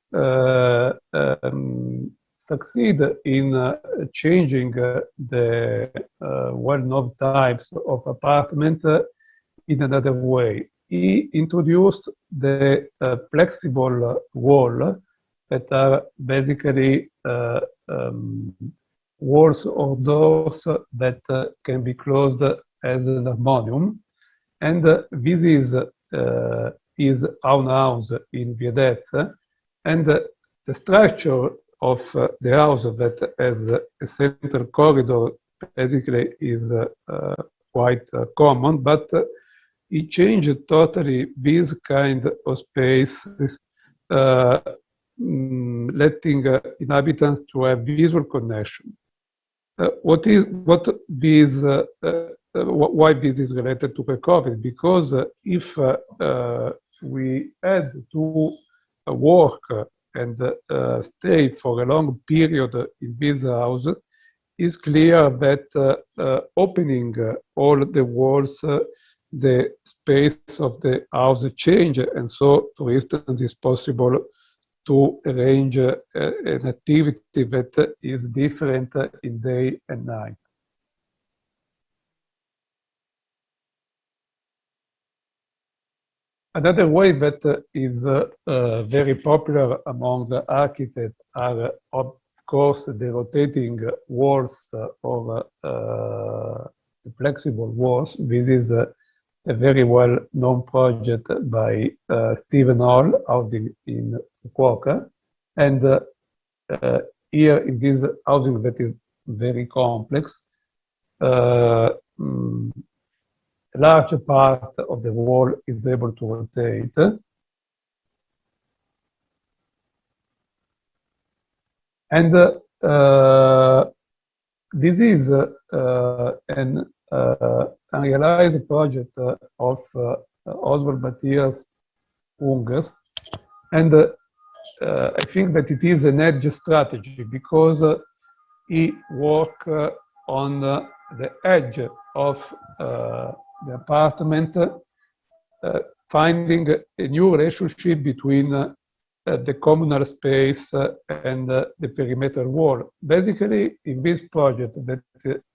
succeeded in changing the well-known types of apartment in another way. He introduced the flexible wall that are basically walls or doors that can be closed as an harmonium, and this is our house in Viedezza, And the structure of the house that has a central corridor basically is quite common, but it changed totally this kind of space, letting inhabitants to have visual connection. Why this is related to pre-COVID? Because if we had to work and stay for a long period in this house, it's clear that opening all the walls, the space of the house change, and so, for instance, it's possible to arrange an activity that is different in day and night. Another way that is very popular among the architects are, of course, the rotating walls or the flexible walls. This is a very well-known project by Stephen Hall housing in Fukuoka. And here in this housing that is very complex, a large part of the wall is able to rotate. And this is an unrealized project of Oswald Matthias Ungers. And I think that it is an edge strategy because he worked on the edge of the apartment, finding a new relationship between the communal space and the perimeter wall. Basically, in this project that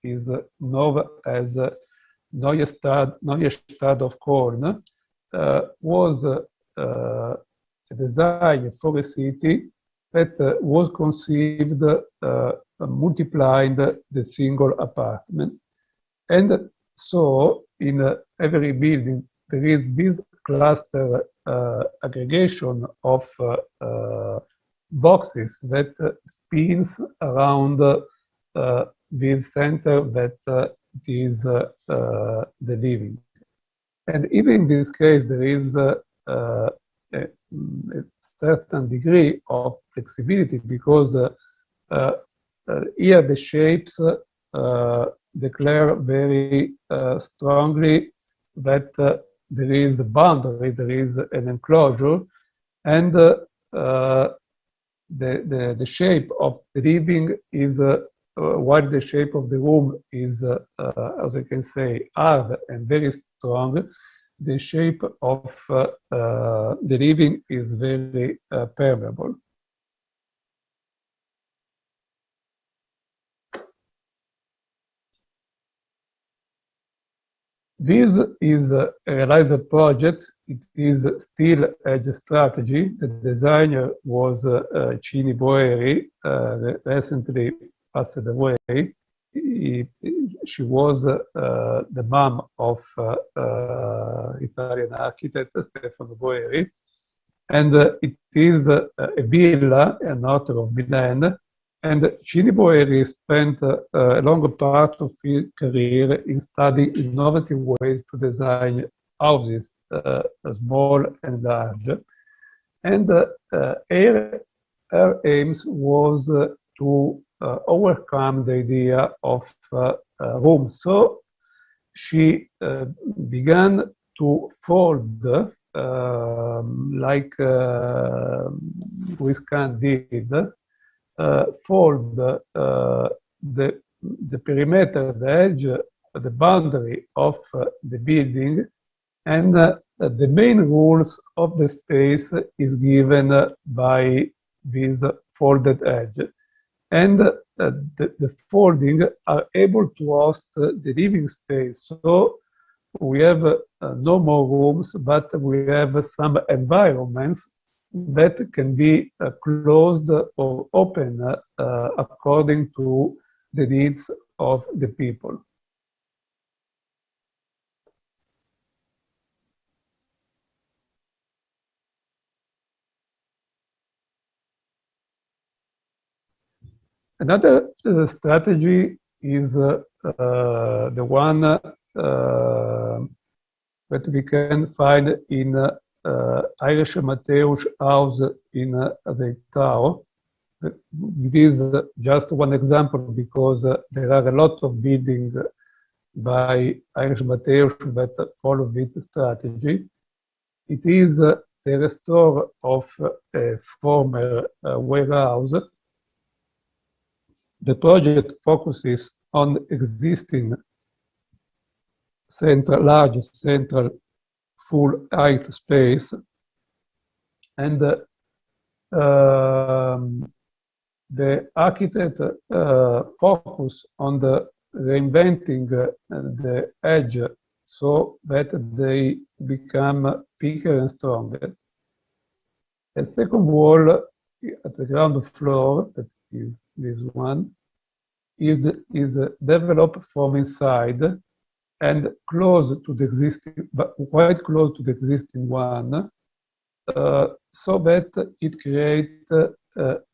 is known as Neue Stadt of Köln, was a design for a city that was conceived multiplying the single apartment. And so in every building, there is this cluster aggregation of boxes that spins around this center that is the living. And even in this case, there is a certain degree of flexibility because here the shapes declare very strongly that there is a boundary, there is an enclosure, and the shape of the living is, while the shape of the room is, as I can say, hard and very strong, the shape of the living is very permeable. This is a realized project. It is still edge strategy. The designer was Cini Boeri, recently passed away. She was the mom of Italian architect Stefano Boeri. And it is a villa, north of Milan. And Cini Boeri spent a long part of his career in studying innovative ways to design houses, small and large. And her aims was to overcome the idea of rooms. So she began to fold, like Wiscan did, fold the perimeter, the edge, the boundary of the building, and the main rules of the space is given by this folded edge. And the folding are able to host the living space. So we have no more rooms, but we have some environments that can be closed or open according to the needs of the people. Another strategy is the one that we can find in Irish Mateusz house in Azeitão. It is just one example because there are a lot of buildings by Irish Mateusz that follow this strategy. It is the restore of a former warehouse. The project focuses on existing large central full height space, and the architect focus on the reinventing the edge so that they become thicker and stronger. A second wall at the ground floor, that is this one, is developed from inside and close to the existing, but quite close to the existing one, so that it creates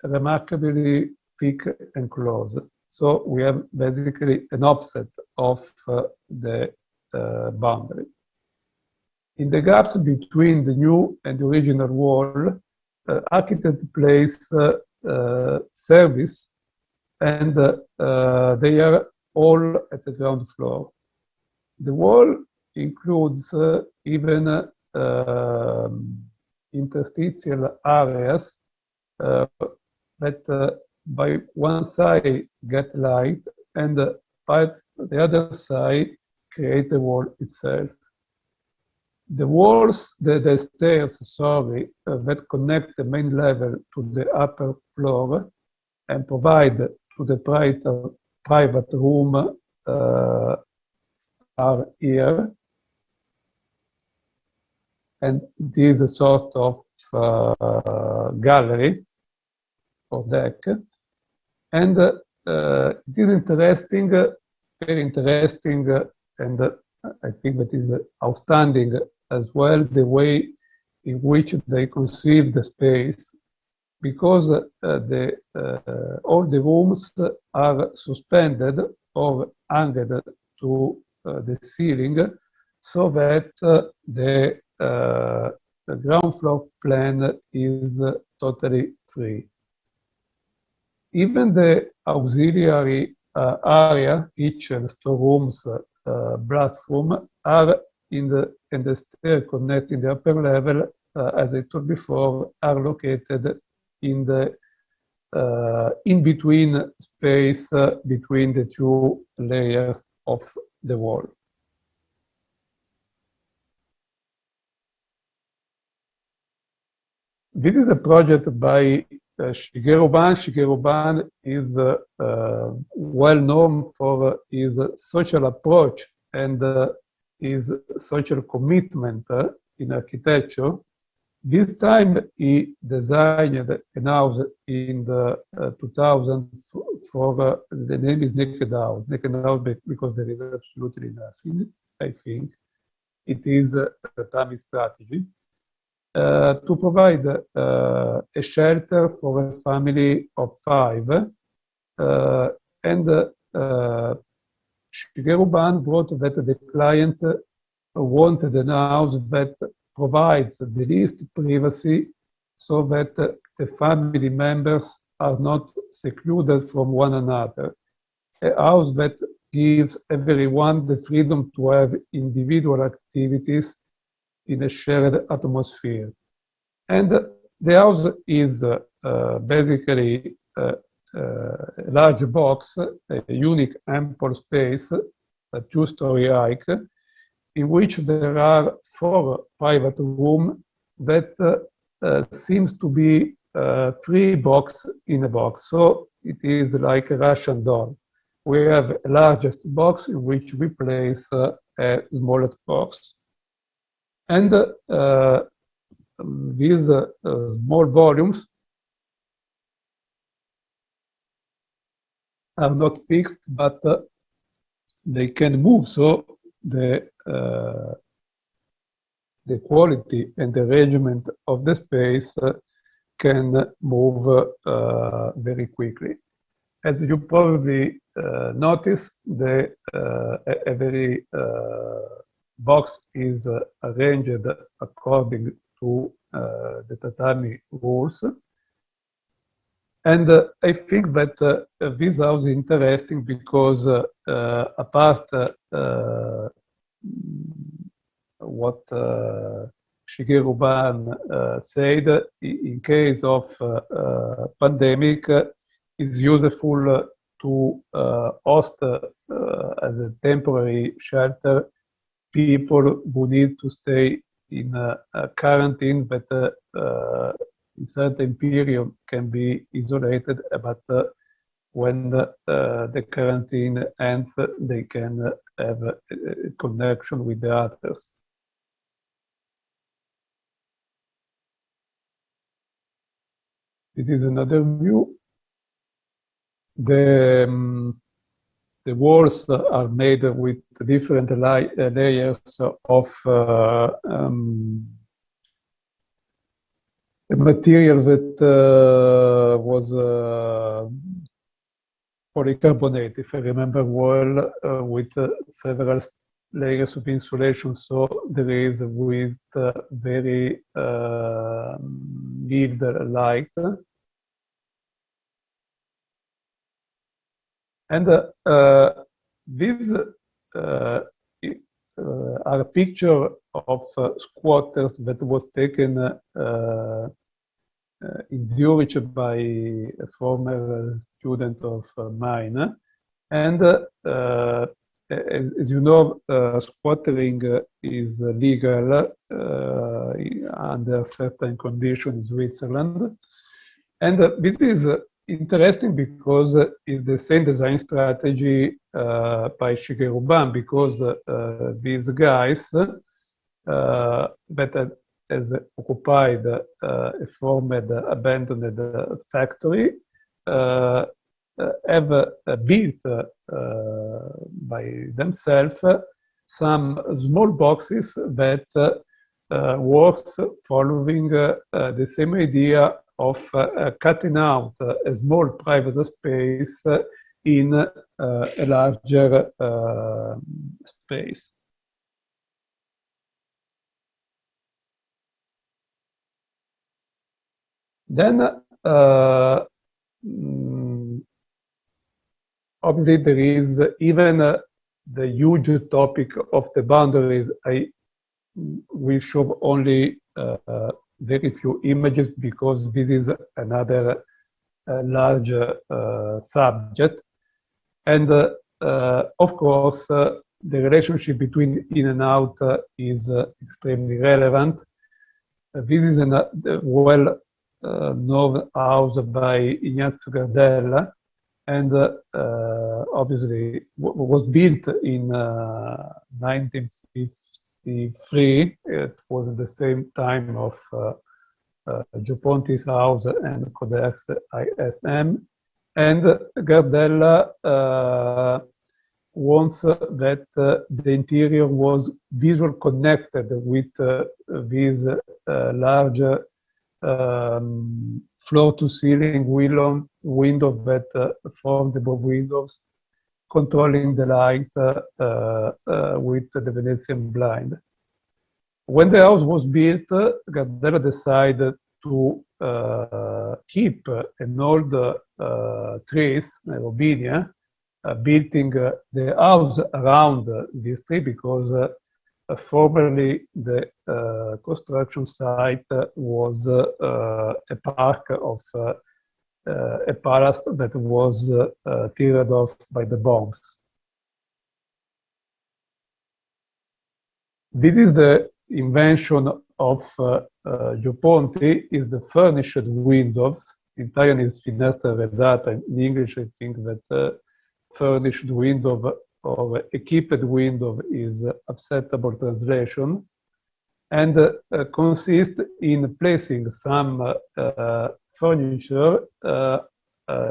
remarkably thick and close. So we have basically an offset of the boundary. In the gaps between the new and the original wall, architect place service, and they are all at the ground floor. The wall includes even interstitial areas that by one side get light and by the other side create the wall itself. The walls, the stairs, sorry, that connect the main level to the upper floor and provide to the private room are here. And this is a sort of gallery or deck. And it is interesting, very interesting, and I think that is outstanding as well, the way in which they conceive the space, because all the rooms are suspended or hanged to the ceiling, so that the ground floor plan is totally free. Even the auxiliary area, kitchen, storerooms, bathroom, are in the stair connecting the upper level, as I told before, are located in the in-between space between the two layers of the wall. This is a project by Shigeru Ban. Shigeru Ban is well known for his social approach and his social commitment in architecture. This time he designed a house in the 2000 for the name is Naked House. Naked House because there is absolutely nothing, I think. It is the Tatami strategy. To provide a shelter for a family of 5. And Shigeru Ban wrote that the client wanted a house that provides the least privacy so that the family members are not secluded from one another. A house that gives everyone the freedom to have individual activities in a shared atmosphere. And the house is basically a large box, a unique ample space, a 2-story height, in which there are 4 private rooms that seems to be 3 boxes in a box. So it is like a Russian doll. We have a largest box in which we place a smallest box. And these small volumes are not fixed, but they can move. So the quality and the arrangement of the space can move very quickly. as you probably notice, every box is arranged according to the tatami rules. And I think that this house is interesting because apart what Shigeru Ban said, in case of pandemic, is useful to host as a temporary shelter people who need to stay in quarantine, but in certain period can be isolated, but when the quarantine ends, they can have a connection with the others. This is another view. The walls are made with different layers of a material that was polycarbonate, if I remember well, with several layers of insulation, so there is with very mild light. And these are a picture of squatters that was taken in Zurich by a former student of mine. And as you know, squattering is legal under certain conditions in Switzerland. And this is interesting because it's the same design strategy by Shigeru Ban, because these guys that has occupied a former abandoned factory have built by themselves some small boxes that works following the same idea of cutting out a small private space in a larger space. Then, obviously, there is even the huge topic of the boundaries. I will show only very few images because this is another large subject. And of course, the relationship between in and out is extremely relevant. This is a well-known house by Ignazio Gardella, and obviously was built in 1953. It was at the same time of Gioponti's house and Codex ISM. And Gardella wants that the interior was visually connected with these large floor-to-ceiling window that formed above windows, controlling the light with the Venetian blind. When the house was built, Gardella decided to keep an old trees, robinia, building the house around this tree because formerly the construction site was a park of a palace that was teared off by the bombs. This is the invention of Gioponti, is the furnished windows. In Italian is finestra arredata. In English, I think that furnished window or equipped window is acceptable translation, and consists in placing some furniture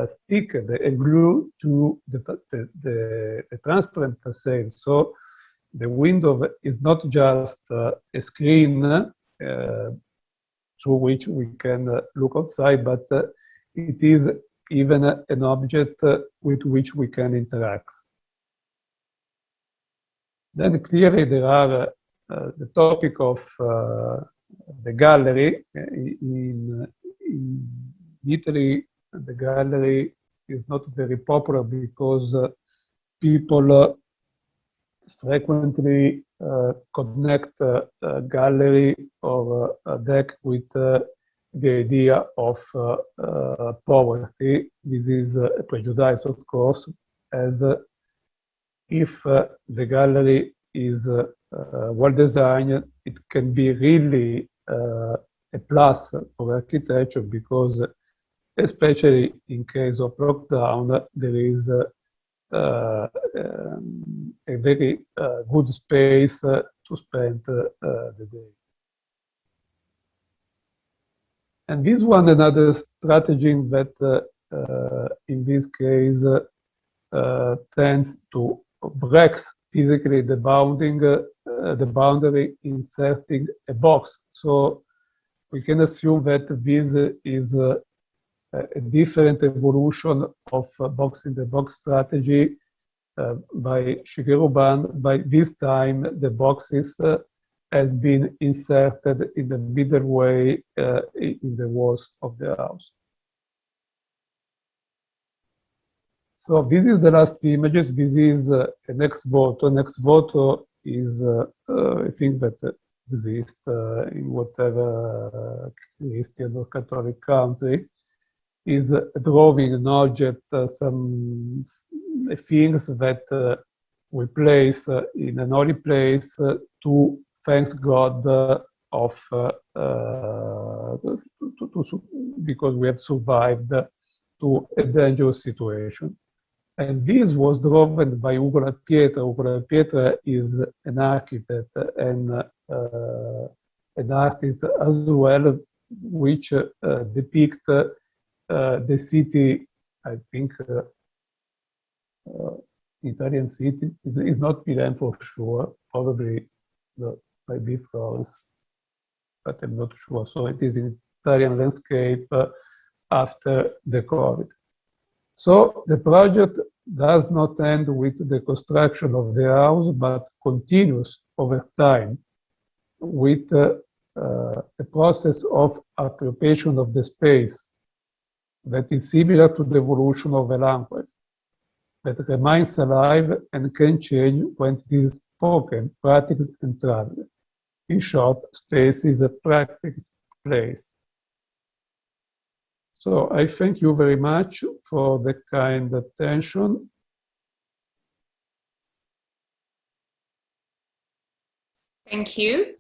sticked and glued to the transparent facade. So the window is not just a screen through which we can look outside, but it is even an object with which we can interact. Then clearly there are the topic of the gallery. In Italy, the gallery is not very popular because people frequently connect a gallery or a deck with the idea of poverty. This is a prejudice, of course, as if the gallery is well designed, it can be really a plus for architecture, because especially in case of lockdown, there is a very good space to spend the day. And this one, another strategy that in this case tends to break physically the boundary, inserting a box. So we can assume that this is a different evolution of box-in-the-box strategy by Shigeru Ban. By this time, the boxes has been inserted in the middle way in the walls of the house. So this is the last images. This is an ex voto. An ex voto is a thing that exists in whatever Christian or Catholic country. Is drawing an object, some things that we place in an holy place to thank God because we have survived to a dangerous situation. And this was drawn by Ugo La Pietra. Ugo La Pietra is an architect and an artist as well, which depict the city, I think, Italian city, is not Milan for sure, probably maybe Florence, but I'm not sure. So it is an Italian landscape after the COVID. So the project does not end with the construction of the house, but continues over time with a process of appropriation of the space that is similar to the evolution of a language, that remains alive and can change when it is spoken, practiced, and traveled. In short, space is a practiced place. So I thank you very much for the kind attention. Thank you,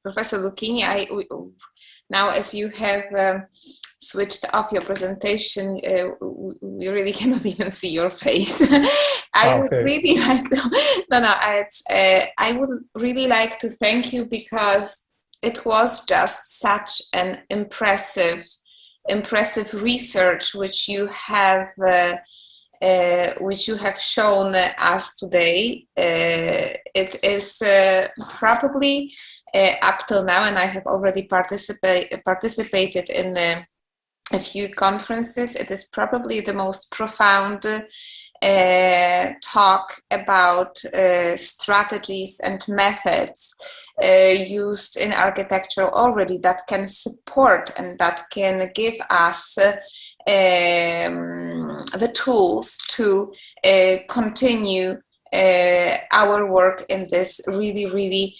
Professor Lucchini. Now, as you have switched off your presentation, we really cannot even see your face. I would really like to. I would really like to thank you, because it was just such an impressive research which you have shown us today. It is probably up till now, and I have already participated in a few conferences, it is probably the most profound talk about strategies and methods used in architecture already that can support and that can give us the tools to continue our work in this really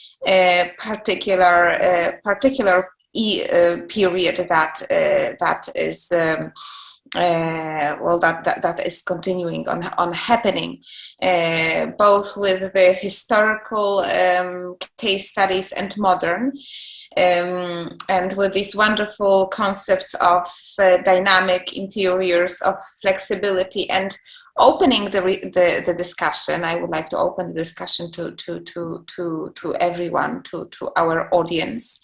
particular period that is that is continuing on happening, both with the historical case studies and modern, and with these wonderful concepts of dynamic interiors, of flexibility, and opening the discussion. I would like to open the discussion to everyone, to our audience.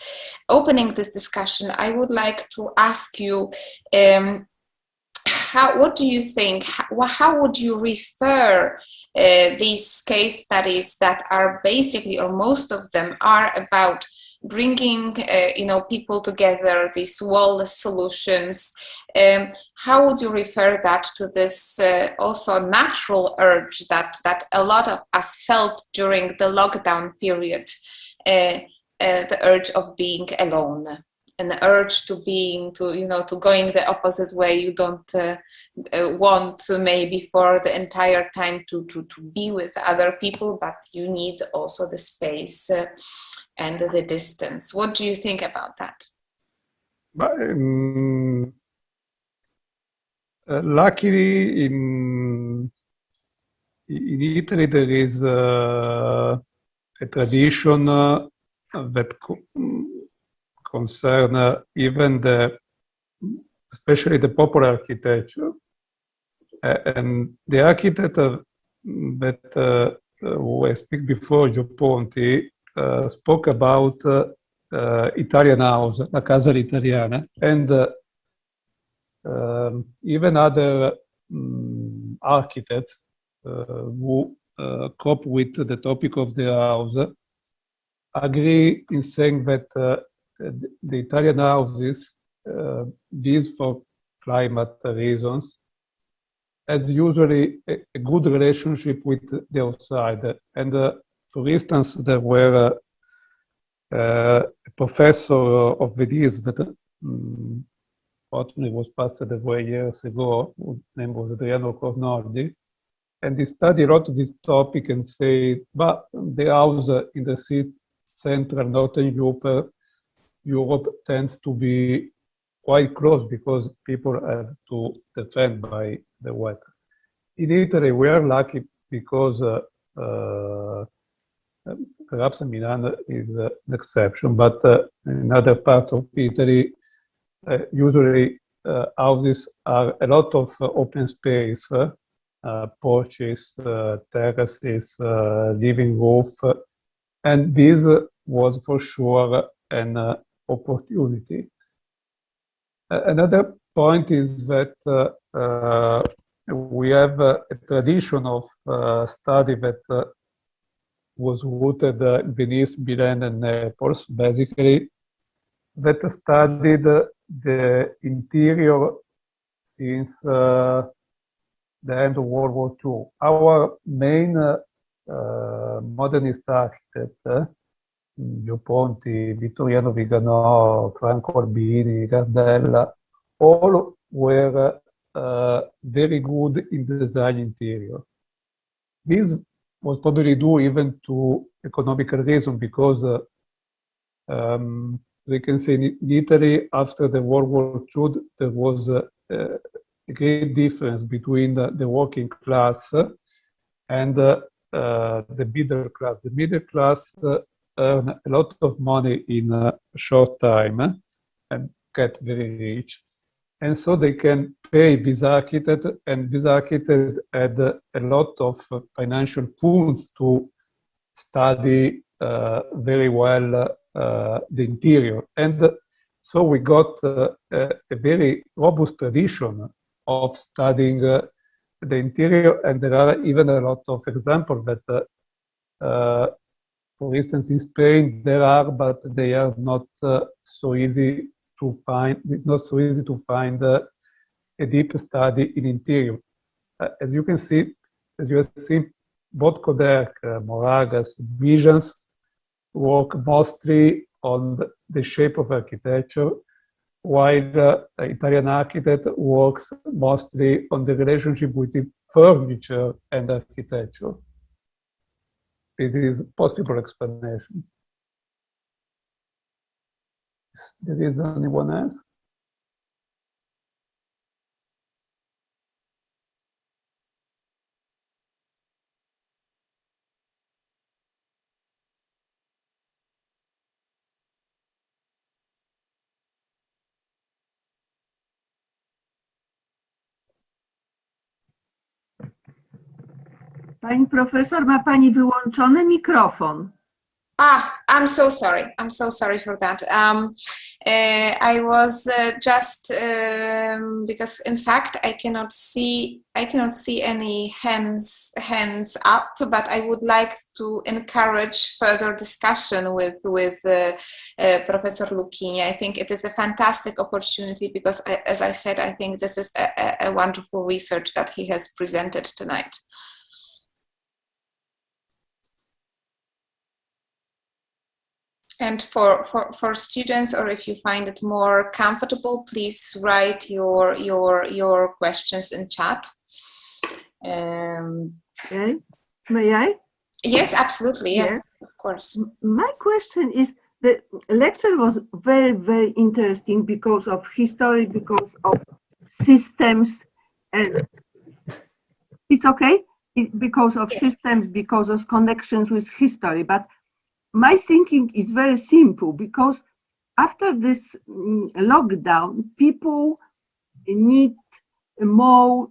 Opening this discussion, I would like to ask you, what do you think? How would you refer these case studies that are basically, or most of them are about bringing people together, these wall solutions? How would you refer that to this also natural urge that a lot of us felt during the lockdown period, the urge of being alone, an urge to going the opposite way? You don't want to maybe for the entire time to be with other people, but you need also the space and the distance. What do you think about that? Luckily, in Italy, there is a tradition that concern even especially the popular architecture, and the architect that who I speak before, Ponti, spoke about Italian house, la casa italiana, and even other architects who cope with the topic of the house agree in saying that the Italian houses, these for climate reasons, has usually a good relationship with the outside. And for instance, there were a professor of Venice that fortunately was passed away years ago, whose name was Adriano Cornoldi, and he studied a lot of this topic and said, but the house in the central northern Europe tends to be quite close because people have to defend by the weather. In Italy, we are lucky because perhaps Milan is an exception, but in other parts of Italy, usually houses are a lot of open space, porches, terraces, living roof, and this was for sure an opportunity. Another point is that we have a tradition of study that was rooted in Venice, Milan, and Naples, basically, that studied the interior since the end of World War II. Our main modernist architect, Ponti, Vittoriano Viganò, Franco Albini, Gardella, all were very good in design interior. This was probably due even to economical reason because we can say in Italy after the World War II there was a great difference between the working class and the middle class. The middle class earn a lot of money in a short time and get very rich. And so they can pay this architect, and this architect had a lot of financial funds to study very well the interior. And so we got a very robust tradition of studying the interior, and there are even a lot of examples that for instance, in Spain there are, but they are not so easy to find. It's not so easy to find a deep study in interior. As you can see, as you have seen, both Koderk, Moragas, Visions work mostly on the shape of architecture, while Italian architect works mostly on the relationship between furniture and architecture. It is a possible explanation. There is anyone else? Pani profesor, ma pani wyłączony mikrofon. I'm so sorry. I'm so sorry for that. I was just because in fact I cannot see any hands up, but I would like to encourage further discussion with Professor Lucchini. I think it is a fantastic opportunity because, as I said, I think this is a wonderful research that he has presented tonight. And for students, or if you find it more comfortable, please write your questions in chat. Okay. May I? Yes, absolutely. Yes, of course. My question is, the lecture was very, very interesting because of history, because of systems, and it's okay because of systems, because of connections with history, but my thinking is very simple, because after this lockdown, people need more,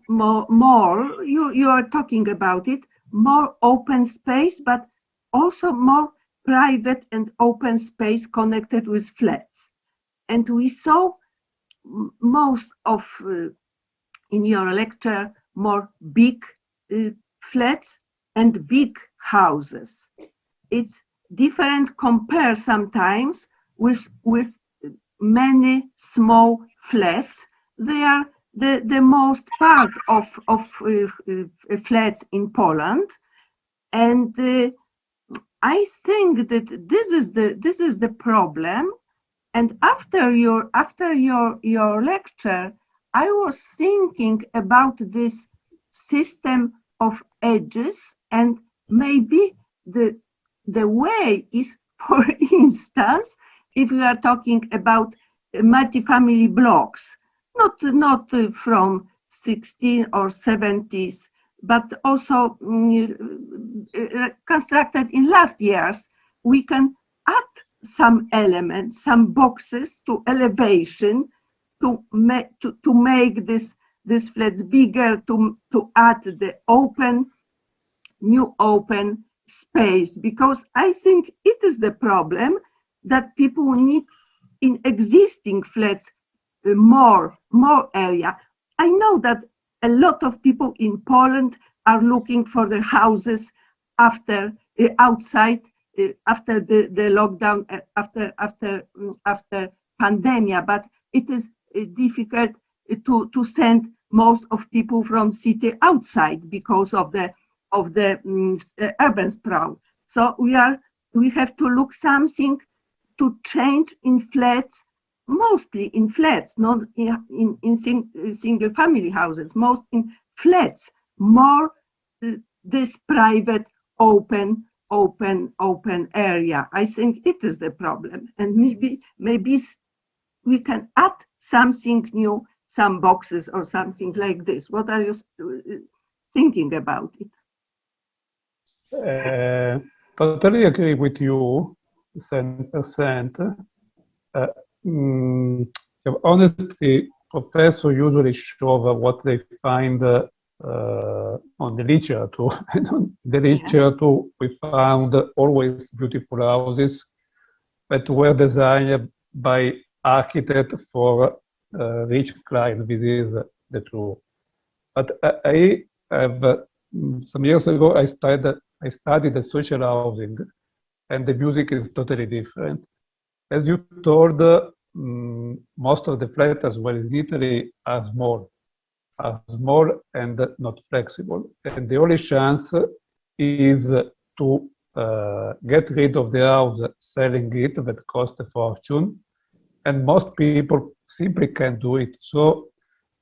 you are talking about it, more open space, but also more private and open space connected with flats. And we saw most of, in your lecture, more big flats and big houses. It's different compare sometimes with many small flats. They are the most part of flats in Poland, and I think that this is the problem. And after your lecture, I was thinking about this system of edges, and maybe the way is, for instance, if we are talking about multifamily blocks, not from 16 or 70s, but also constructed in last years, we can add some elements, some boxes to elevation to make this flats bigger, to add the new open space, because I think it is the problem that people need in existing flats more area. I know that a lot of people in Poland are looking for the houses after outside after the lockdown, after pandemic, but it is difficult to send most of people from city outside because of the urban sprawl. So we have to look something to change in flats, mostly in flats, not in single family houses, most in flats, more this private open area. I think it is the problem, and maybe we can add something new, some boxes or something like this. What are you thinking about it? Totally agree with you, 100%. Honestly, professors usually show what they find on the literature. And on the literature, we found always beautiful houses that were designed by architects for rich clients. This is the truth. But I have, some years ago, I studied the social housing, and the music is totally different. As you told, most of the flats as well in Italy are small and not flexible. And the only chance is to get rid of the house, selling it, that costs a fortune. And most people simply can't do it. So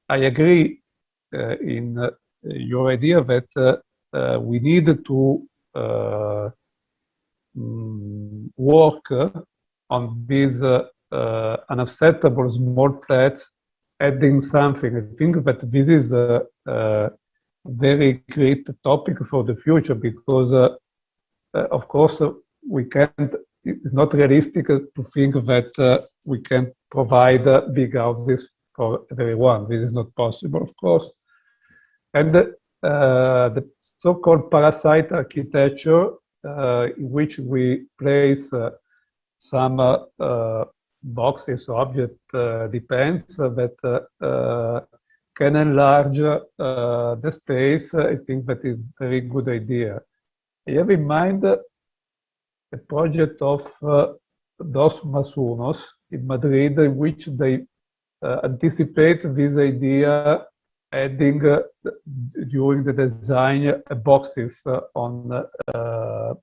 I agree in your idea that we need to work on these unacceptable small flats, adding something. I think that this is a very great topic for the future, because of course we can't, it's not realistic to think that we can provide big houses for everyone. This is not possible, of course. And the so-called parasite architecture, in which we place some boxes object depends, but can enlarge the space. I think that is a very good idea. I have in mind a project of Dos Más Unos in Madrid, in which they anticipate this idea, adding during the design boxes on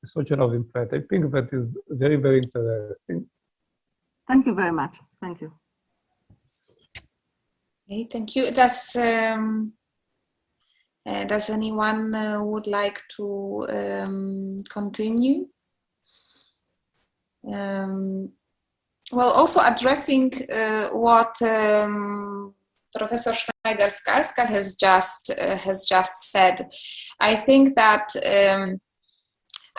social housing flat. I think that is very, very interesting. Thank you very much. Thank you. Okay, thank you. Does anyone would like to continue? Well, also addressing what Professor Schneider-Skalska has just said, I think that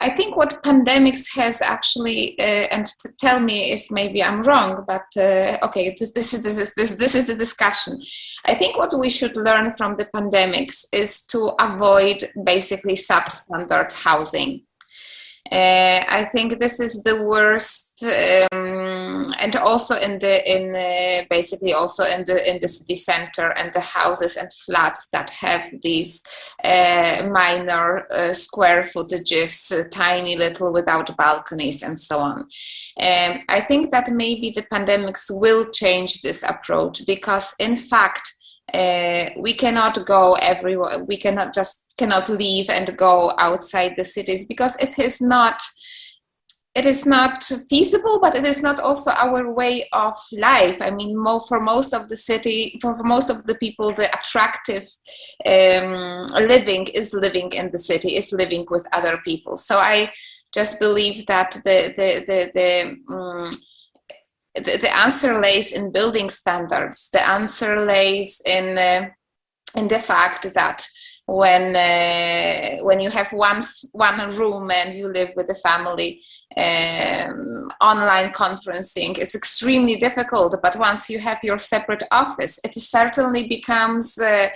I think what pandemics has actually, and tell me if maybe I'm wrong, but okay, this is the discussion. I think what we should learn from the pandemics is to avoid basically substandard housing. I think this is the worst, and also basically also in the city center and the houses and flats that have these minor square footages, tiny little without balconies and so on. I think that maybe the pandemics will change this approach, because in fact we cannot go everywhere. We cannot leave and go outside the cities, because it is not feasible, but it is not also our way of life. I mean, for most of the people, the attractive living is living in the city, is living with other people. So I just believe that the answer lays in building standards. The answer lays in the fact that when you have one room and you live with a family, online conferencing is extremely difficult. But once you have your separate office, it certainly becomes the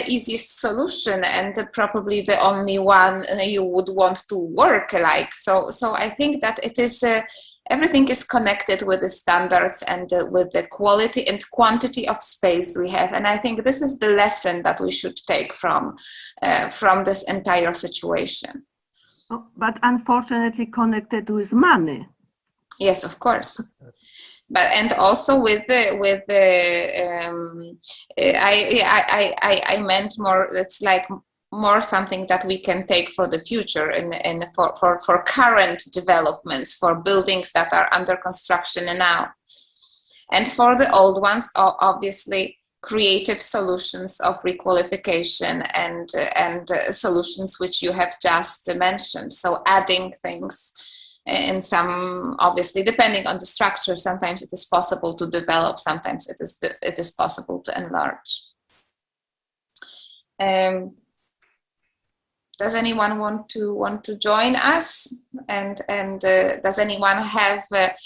easiest solution, and probably the only one you would want to work like. So I think that it is. Everything is connected with the standards and with the quality and quantity of space we have. And I think this is the lesson that we should take from this entire situation. Oh, but unfortunately connected with money. Yes, of course. But and also with the I meant more. It's like more something that we can take for the future and for current developments, for buildings that are under construction now. And for the old ones, obviously, creative solutions of requalification and solutions which you have just mentioned. So adding things in some, obviously, depending on the structure, sometimes it is possible to develop, sometimes it is possible to enlarge. Does anyone want to join us? And does anyone have?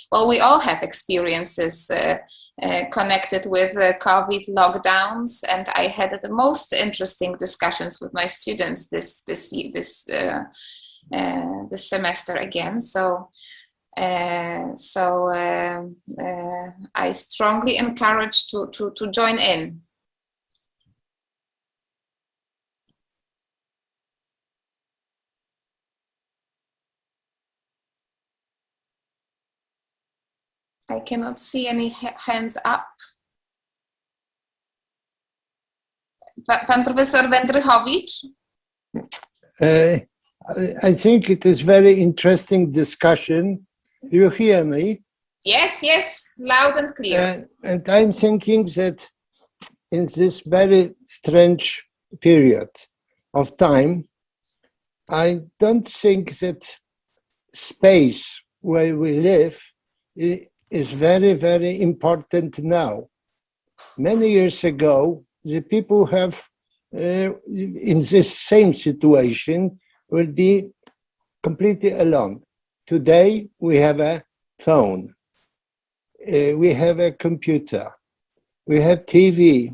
Well, we all have experiences connected with COVID lockdowns, and I had the most interesting discussions with my students this semester again. So I strongly encourage to join in. I cannot see any hands up. Pan Professor Wędrychowicz? I think it is very interesting discussion. Do you hear me? Yes, loud and clear. And I'm thinking that in this very strange period of time, I don't think that space where we live is very, very important now. Many years ago, the people have, in this same situation, will be completely alone. Today, we have a phone, we have a computer, we have TV.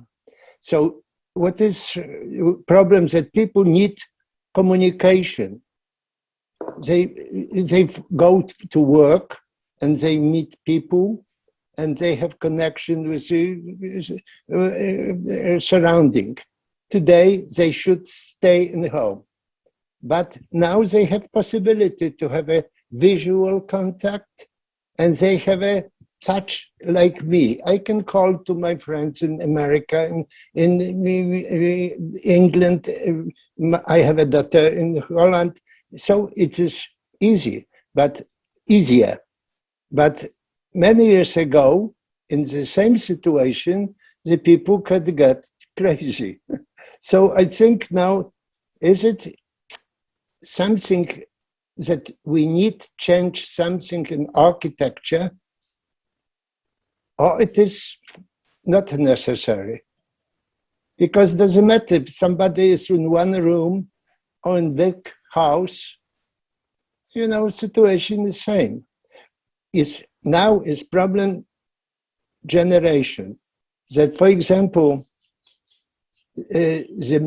So what is problem that people need communication. They go to work and they meet people and they have connection with the surrounding. Today, they should stay in home. But now they have possibility to have a visual contact, and they have a touch like me. I can call to my friends in America, in England. I have a daughter in Holland. So it is easy, but easier. But many years ago, in the same situation, the people could get crazy. So I think now, is it something that we need to change something in architecture, or it is not necessary? Because it doesn't matter if somebody is in one room or in big house, you know, situation is the same. Now is problem generation. That, for example, the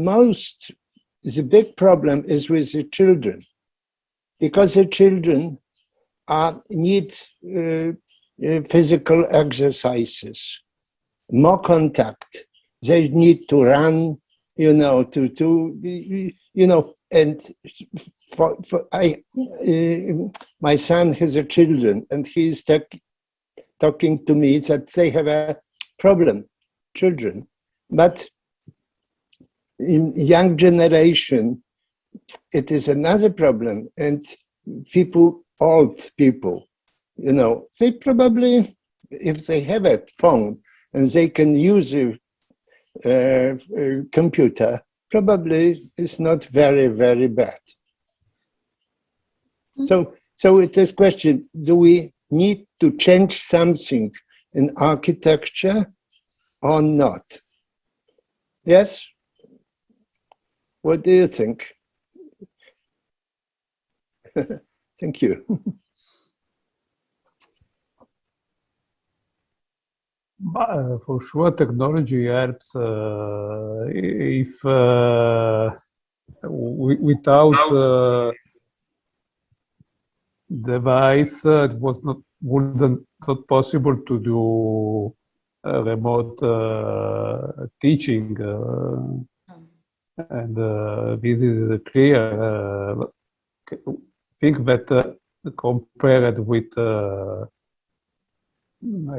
big problem is with the children, because the children need physical exercises, more contact. They need to run, you know, and my son has a children, and he's talking to me that they have a problem, children. But in young generation, it is another problem. And old people, you know, they probably, if they have a phone and they can use a computer, probably it's not very, very bad. So it is question, do we need to change something in architecture or not? Yes? What do you think? Thank you. For sure, technology helps if without device, it was not possible to do remote teaching, and this is clear. Think that compared with I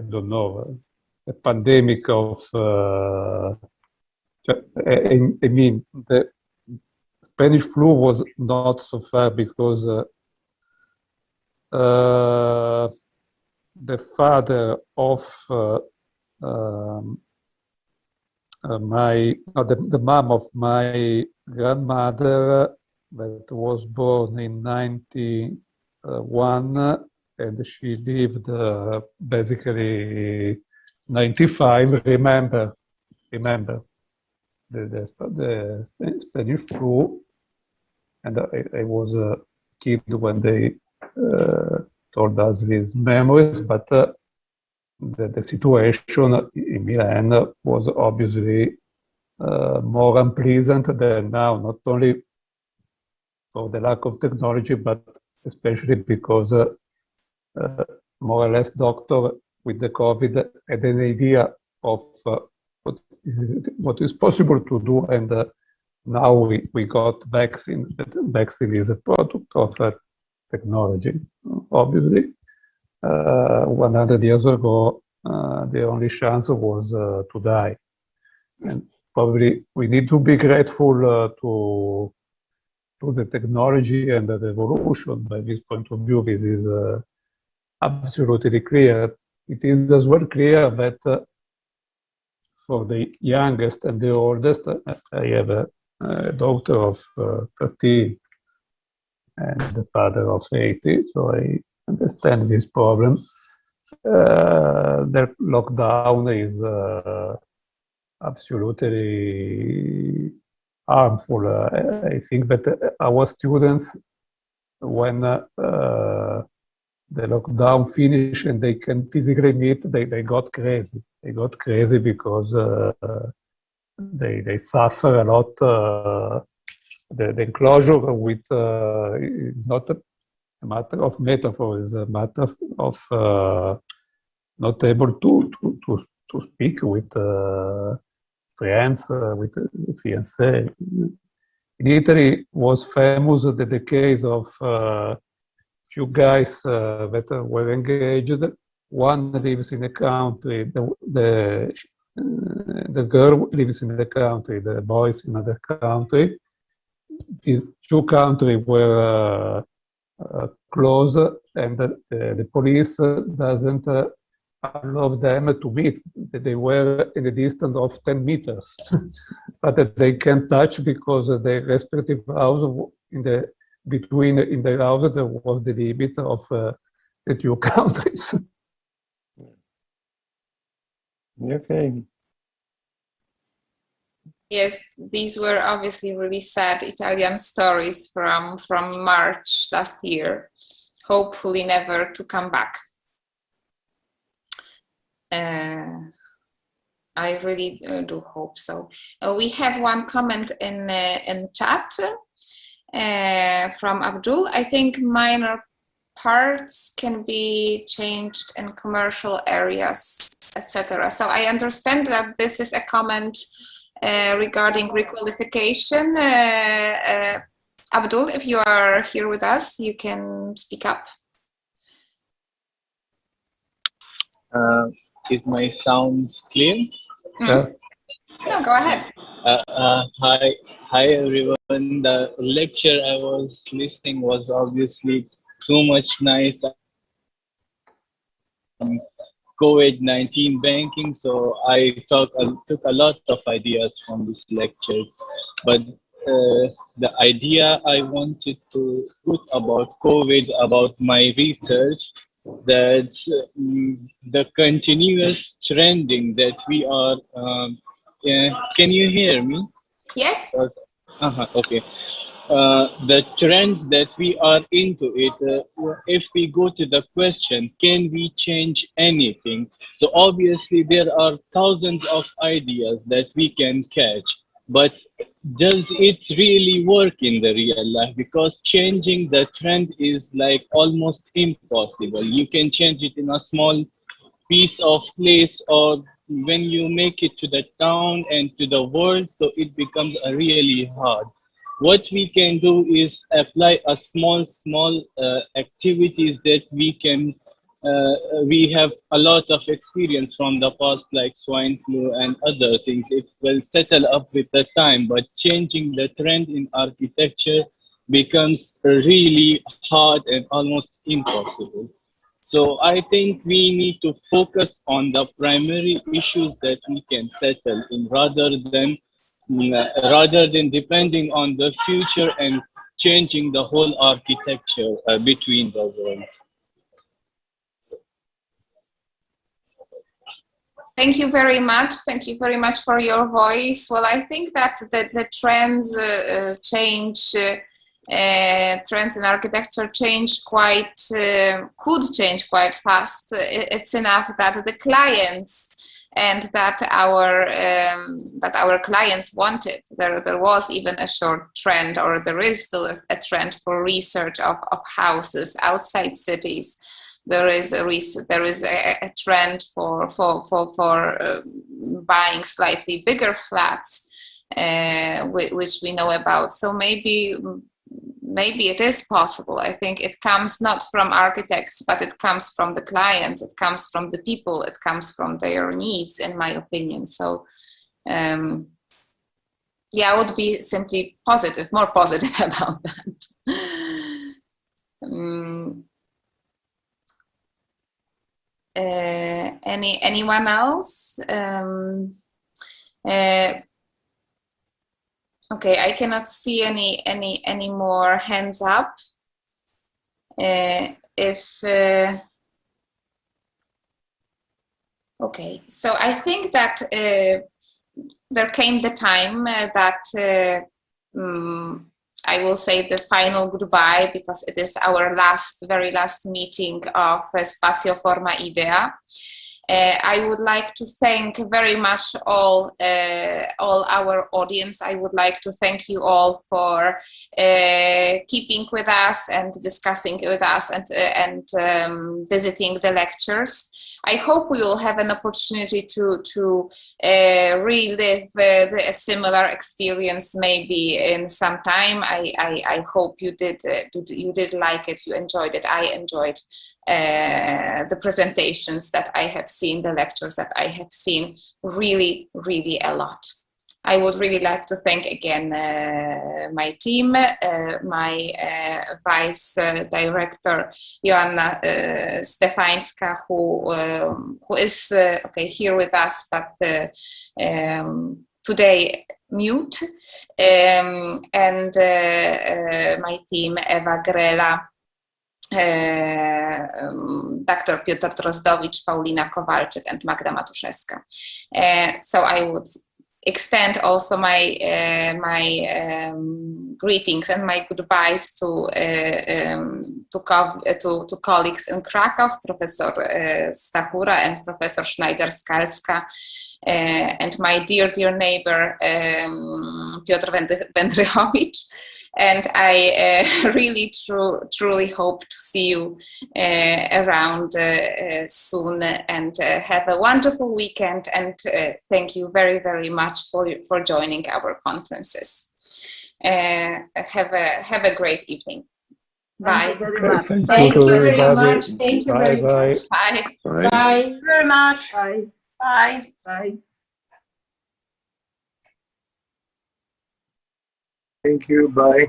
don't know, a pandemic of I mean, the Spanish flu was not so far because the father of the mom of my grandmother, that was born in 91, and she lived basically 95. Remember the Spanish flu, and I was a kid when they told us these memories, but the situation in Milan was obviously more unpleasant than now, not only for the lack of technology, but especially because more or less doctor with the COVID had an idea of what is possible to do, and now we got vaccine. Vaccine is a product of technology, obviously. 100 years ago, the only chance was to die. And probably we need to be grateful to the technology and the evolution. By this point of view, this is absolutely clear. It is as well clear that for the youngest and the oldest, I have a daughter of 13 and the father of 80, so I understand this problem. The lockdown is absolutely harmful. I think that our students, when the lockdown finished and they can physically meet, they got crazy. They got crazy because they suffer a lot. The enclosure with is not a matter of metaphor, it's a matter of not able to speak with friends, with fiancé. In Italy was famous the case of few guys that were engaged. One lives in the country, the girl lives in the country, the boys in another country. These two countries were close, and the police doesn't allow them to meet. They were in a distance of 10 meters, but they can't touch because the respective house in the house there was the limit of the two countries. Okay. Yes, these were obviously really sad Italian stories from March last year. Hopefully never to come back. I really do hope so. We have one comment in chat from Abdul. I think minor parts can be changed in commercial areas, etc. So I understand that this is a comment regarding requalification. Abdul, if you are here with us, you can speak up. Is my sound clear? Yeah. No, go ahead. Hi everyone. The lecture I was listening was obviously too much nice. COVID-19 banking, so I took a lot of ideas from this lecture. But the idea I wanted to put about COVID, about my research, that the continuous trending that we are, can you hear me? Yes. Okay. The trends that we are into it, if we go to the question, can we change anything? So obviously there are thousands of ideas that we can catch, but does it really work in the real life? Because changing the trend is like almost impossible. You can change it in a small piece of place, or when you make it to the town and to the world, so it becomes a really hard. What we can do is apply a small activities that we can, we have a lot of experience from the past, like swine flu and other things. It will settle up with the time, but changing the trend in architecture becomes really hard and almost impossible. So I think we need to focus on the primary issues that we can settle in, rather than depending on the future and changing the whole architecture between the world. Thank you very much. Thank you very much for your voice. Well, I think that the trends trends in architecture could change quite fast. It's enough that the clients and that our clients wanted. There was even a short trend, or there is still a trend for research of houses outside cities. There is a trend for buying slightly bigger flats, which we know about. So maybe it is possible. I think it comes not from architects, but it comes from the clients, it comes from the people, it comes from their needs, in my opinion. So yeah, I would be simply more positive about that. Anyone else? Okay, I cannot see any more hands up. Okay, so I think that there came the time that I will say the final goodbye, because it is our very last meeting of Spazio Forma Idea. I would like to thank very much all our audience. I would like to thank you all for keeping with us and discussing with us and visiting the lectures. I hope we will have an opportunity to relive a similar experience maybe in some time. I hope you did like it, you enjoyed it. I enjoyed the presentations that I have seen, the lectures that I have seen, really, really a lot. I would really like to thank again my team, my Vice Director Joanna Stefańska, who is here with us, but today mute, and my team, Ewa Grela, Dr. Piotr Drozdowicz, Paulina Kowalczyk, and Magda Matuszewska. So I would extend also my greetings and my goodbyes to colleagues in Krakow, Professor Stachura and Professor Schneider-Skalska, and my dear neighbor Piotr Wędrychowicz. And I really truly hope to see you around soon, and have a wonderful weekend, and thank you very, very much for joining our conferences. Have a great evening. Bye. Thank you very much. Thank you very much. Bye. Bye. Bye. Very much. Bye. Bye. Bye. Thank you. Bye.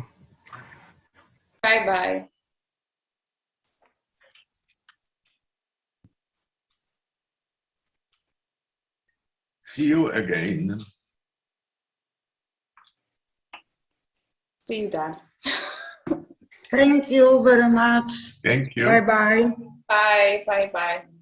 Bye-bye. See you again. See you, Dad. Thank you very much. Thank you. Bye-bye. Bye. Bye-bye.